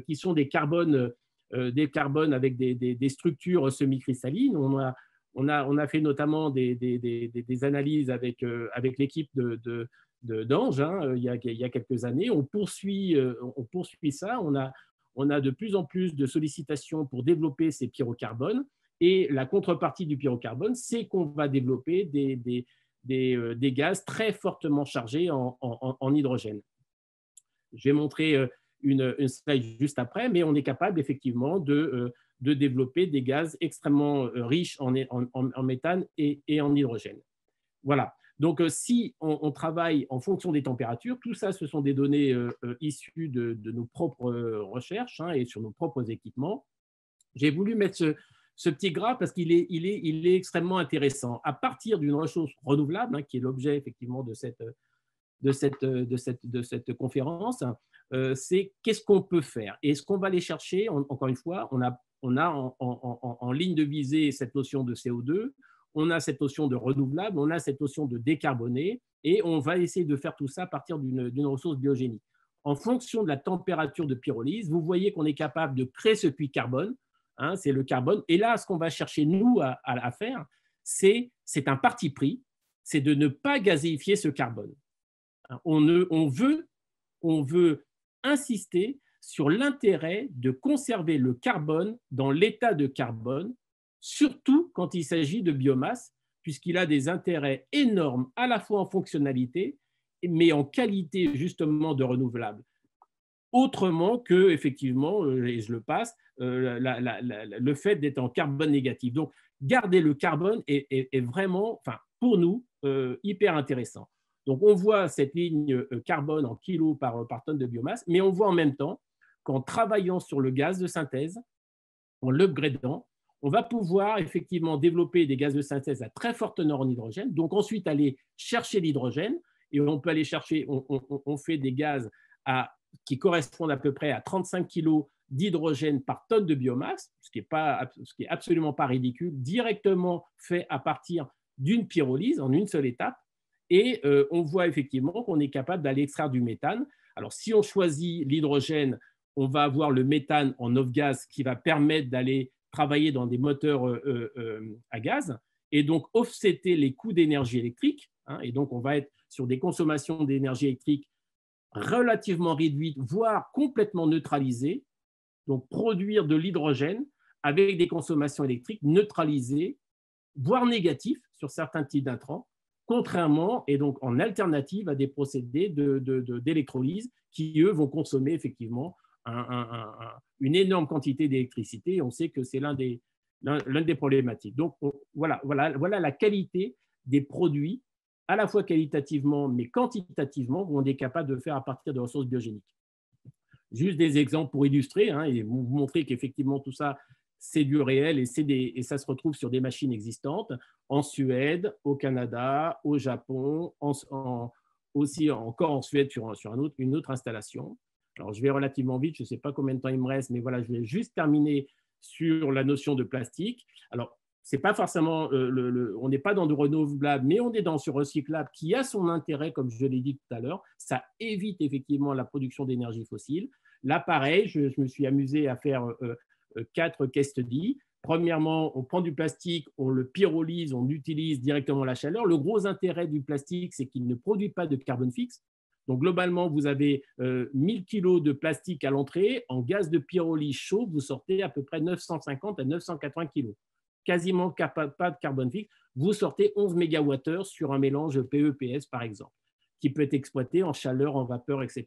qui sont des carbones avec des structures semi-cristallines. On a fait notamment des analyses avec l'équipe d'Ange il y a quelques années. On poursuit ça. On a de plus en plus de sollicitations pour développer ces pyrocarbones. Et la contrepartie du pyrocarbone, c'est qu'on va développer des gaz très fortement chargés en hydrogène. Je vais montrer une slide juste après, mais on est capable effectivement de développer des gaz extrêmement riches en méthane et en hydrogène. Voilà. Donc, si on travaille en fonction des températures, tout ça, ce sont des données issues de nos propres recherches et sur nos propres équipements. J'ai voulu mettre ce petit graphe parce qu'il est extrêmement intéressant. À partir d'une ressource renouvelable, qui est l'objet effectivement de cette conférence, c'est qu'est-ce qu'on peut faire. Et ce qu'on va aller chercher, encore une fois, on a en ligne de visée cette notion de CO2, on a cette notion de renouvelable, on a cette notion de décarboné, et on va essayer de faire tout ça à partir d'une ressource biogénique. En fonction de la température de pyrolyse, vous voyez qu'on est capable de créer ce puits de carbone, c'est le carbone. Et là, ce qu'on va chercher, nous, à faire, c'est un parti pris, c'est de ne pas gazéifier ce carbone. On veut insister sur l'intérêt de conserver le carbone dans l'état de carbone, surtout quand il s'agit de biomasse, puisqu'il a des intérêts énormes à la fois en fonctionnalité, mais en qualité justement de renouvelable. Autrement que, effectivement, et je le passe, le fait d'être en carbone négatif. Donc, garder le carbone est vraiment, pour nous, hyper intéressant. Donc, on voit cette ligne carbone en kilos par tonne de biomasse, mais on voit en même temps qu'en travaillant sur le gaz de synthèse, en l'upgradant, on va pouvoir effectivement développer des gaz de synthèse à très forte teneur en hydrogène, donc ensuite aller chercher l'hydrogène, et on peut aller chercher, on fait des gaz qui correspondent à peu près à 35 kg d'hydrogène par tonne de biomasse, ce qui est absolument pas ridicule, directement fait à partir d'une pyrolyse en une seule étape. Et on voit effectivement qu'on est capable d'aller extraire du méthane. Alors, si on choisit l'hydrogène, on va avoir le méthane en off-gaz qui va permettre d'aller travailler dans des moteurs à gaz et donc offsetter les coûts d'énergie électrique. Et donc, on va être sur des consommations d'énergie électrique relativement réduites, voire complètement neutralisées. Donc, produire de l'hydrogène avec des consommations électriques neutralisées, voire négatives sur certains types d'intrants, contrairement et donc en alternative à des procédés d'électrolyse qui, eux, vont consommer effectivement une énorme quantité d'électricité. On sait que c'est l'un des problématiques. Donc, voilà la qualité des produits, à la fois qualitativement, mais quantitativement, où on est capable de faire à partir de ressources biogéniques. Juste des exemples pour illustrer et vous montrer qu'effectivement, tout ça, c'est du réel et ça se retrouve sur des machines existantes en Suède, au Canada, au Japon, aussi encore en Suède sur une autre installation. Alors, je vais relativement vite, je ne sais pas combien de temps il me reste, mais voilà, je vais juste terminer sur la notion de plastique. Alors, c'est pas forcément, on n'est pas dans du renouvelable, mais on est dans ce recyclable qui a son intérêt, comme je l'ai dit tout à l'heure. Ça évite effectivement la production d'énergie fossile. Là, pareil, je me suis amusé à faire 4 case studies. Premièrement, on prend du plastique, on le pyrolyse, on utilise directement la chaleur. Le gros intérêt du plastique, c'est qu'il ne produit pas de carbone fixe. Donc, globalement, vous avez 1000 kg de plastique à l'entrée. En gaz de pyrolyse chaud, vous sortez à peu près 950 à 980 kg. Quasiment pas de carbone fixe. Vous sortez 11 MWh sur un mélange PE-PS, par exemple, qui peut être exploité en chaleur, en vapeur, etc.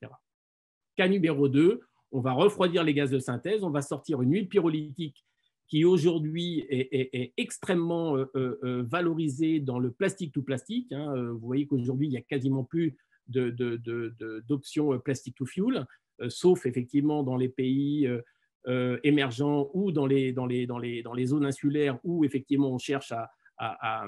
Cas numéro 2, on va refroidir les gaz de synthèse. On va sortir une huile pyrolytique qui aujourd'hui est extrêmement valorisée dans le plastique to plastique. Vous voyez qu'aujourd'hui, il n'y a quasiment plus d'options plastic to fuel, sauf effectivement dans les pays émergents ou dans les zones insulaires où effectivement on cherche à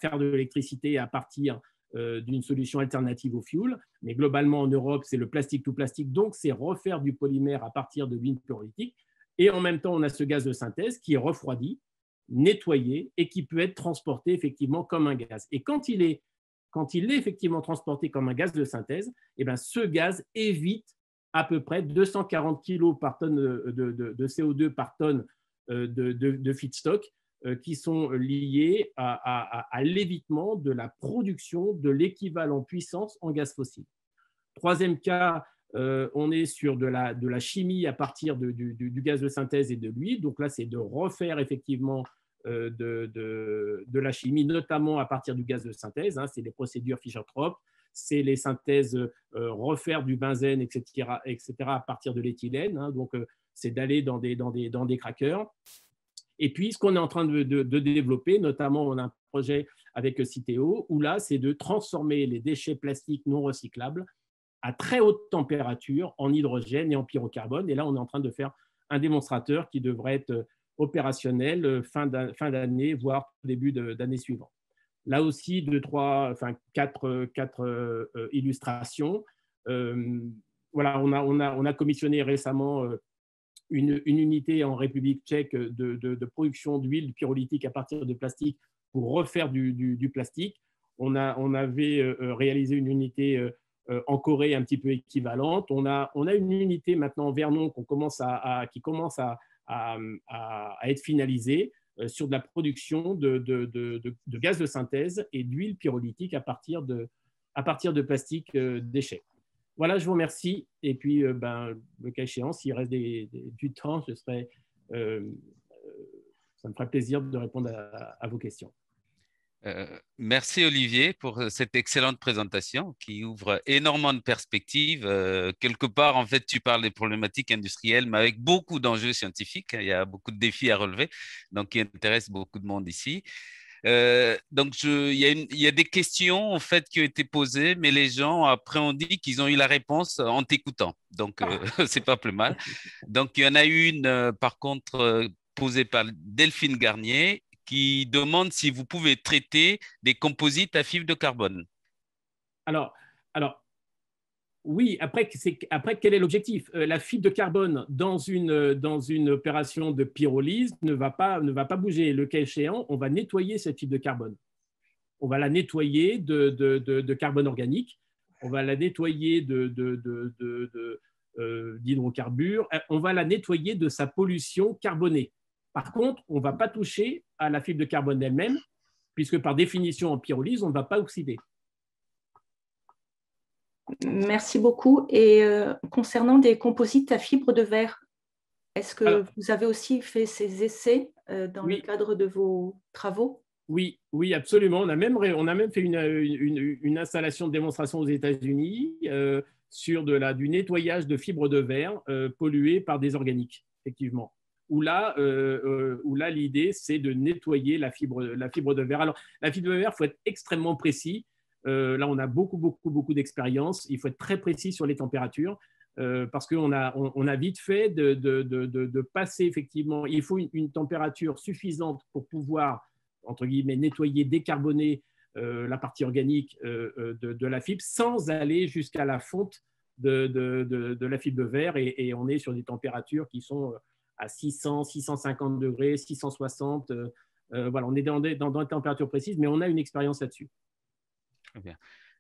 faire de l'électricité à partir d'une solution alternative au fuel. Mais globalement, en Europe, c'est le plastique to plastique, donc c'est refaire du polymère à partir de l'huile pyrolytique. Et en même temps, on a ce gaz de synthèse qui est refroidi, nettoyé et qui peut être transporté effectivement comme un gaz. Et quand il est effectivement transporté comme un gaz de synthèse, eh bien, ce gaz évite à peu près 240 kg par tonne de CO2 par tonne de feedstock qui sont liés à l'évitement de la production de l'équivalent puissance en gaz fossile. Troisième cas, on est sur de la chimie à partir du gaz de synthèse et de l'huile. Donc là, c'est de refaire effectivement de la chimie, notamment à partir du gaz de synthèse. C'est les procédures Fischer-Tropsch, c'est les synthèses, refaire du benzène, etc. à partir de l'éthylène. Donc, c'est d'aller dans des crackers. Et puis, ce qu'on est en train de développer, notamment, on a un projet avec Citeo, où là, c'est de transformer les déchets plastiques non recyclables à très haute température en hydrogène et en pyrocarbone. Et là, on est en train de faire un démonstrateur qui devrait être opérationnel fin d'année, voire début d'année suivante. Là aussi, 4 illustrations. Voilà, on a commissionné récemment une unité en République tchèque de production d'huile pyrolytique à partir de plastique pour refaire du plastique. On avait réalisé une unité en Corée un petit peu équivalente. On a une unité maintenant en Vernon qui commence à être finalisée sur de la production de gaz de synthèse et d'huile pyrolytique à partir de plastique déchets. Voilà, je vous remercie. Et puis, le cas échéant, s'il reste du temps, ça me ferait plaisir de répondre à vos questions. Merci Olivier pour cette excellente présentation qui ouvre énormément de perspectives. Quelque part, en fait, tu parles des problématiques industrielles, mais avec beaucoup d'enjeux scientifiques. Il y a beaucoup de défis à relever, donc qui intéressent beaucoup de monde ici. Donc, il y a des questions en fait qui ont été posées, mais les gens après ont dit qu'ils ont eu la réponse en t'écoutant. Donc, c'est pas plus mal. Donc, il y en a une, par contre, posée par Delphine Garnier, qui demande si vous pouvez traiter des composites à fibre de carbone. Alors oui, après, quel est l'objectif? La fibre de carbone dans une opération de pyrolyse ne va pas bouger. Le cas échéant, on va nettoyer cette fibre de carbone. On va la nettoyer de carbone organique, on va la nettoyer d'hydrocarbures, on va la nettoyer de sa pollution carbonée. Par contre, on ne va pas toucher à la fibre de carbone elle-même, puisque par définition, en pyrolyse, on ne va pas oxyder. Merci beaucoup. Et concernant des composites à fibre de verre, est-ce que vous avez aussi fait ces essais dans le cadre de vos travaux? Oui, absolument. On a même fait une installation de démonstration aux États-Unis sur du nettoyage de fibres de verre polluées par des organiques, effectivement. Où là, l'idée, c'est de nettoyer la fibre de verre. Alors, la fibre de verre, il faut être extrêmement précis. Là, on a beaucoup d'expérience. Il faut être très précis sur les températures parce qu'on a vite fait de passer, effectivement. Il faut une température suffisante pour pouvoir, entre guillemets, nettoyer, décarboner la partie organique de la fibre sans aller jusqu'à la fonte de la fibre de verre. Et on est sur des températures qui sont à 600, 650 degrés, 660. Voilà, on est dans des températures précises, mais on a une expérience là-dessus. Très bien.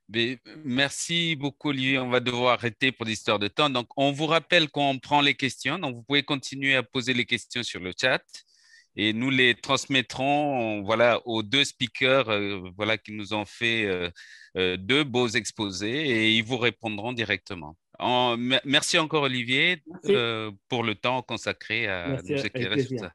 Mais merci beaucoup, Olivier. On va devoir arrêter pour l'histoire de temps. Donc, on vous rappelle qu'on prend les questions. Donc, vous pouvez continuer à poser les questions sur le chat et nous les transmettrons voilà, aux deux speakers voilà, qui nous ont fait deux beaux exposés et ils vous répondront directement. Merci encore, Olivier, pour le temps consacré à nous éclairer sur ça.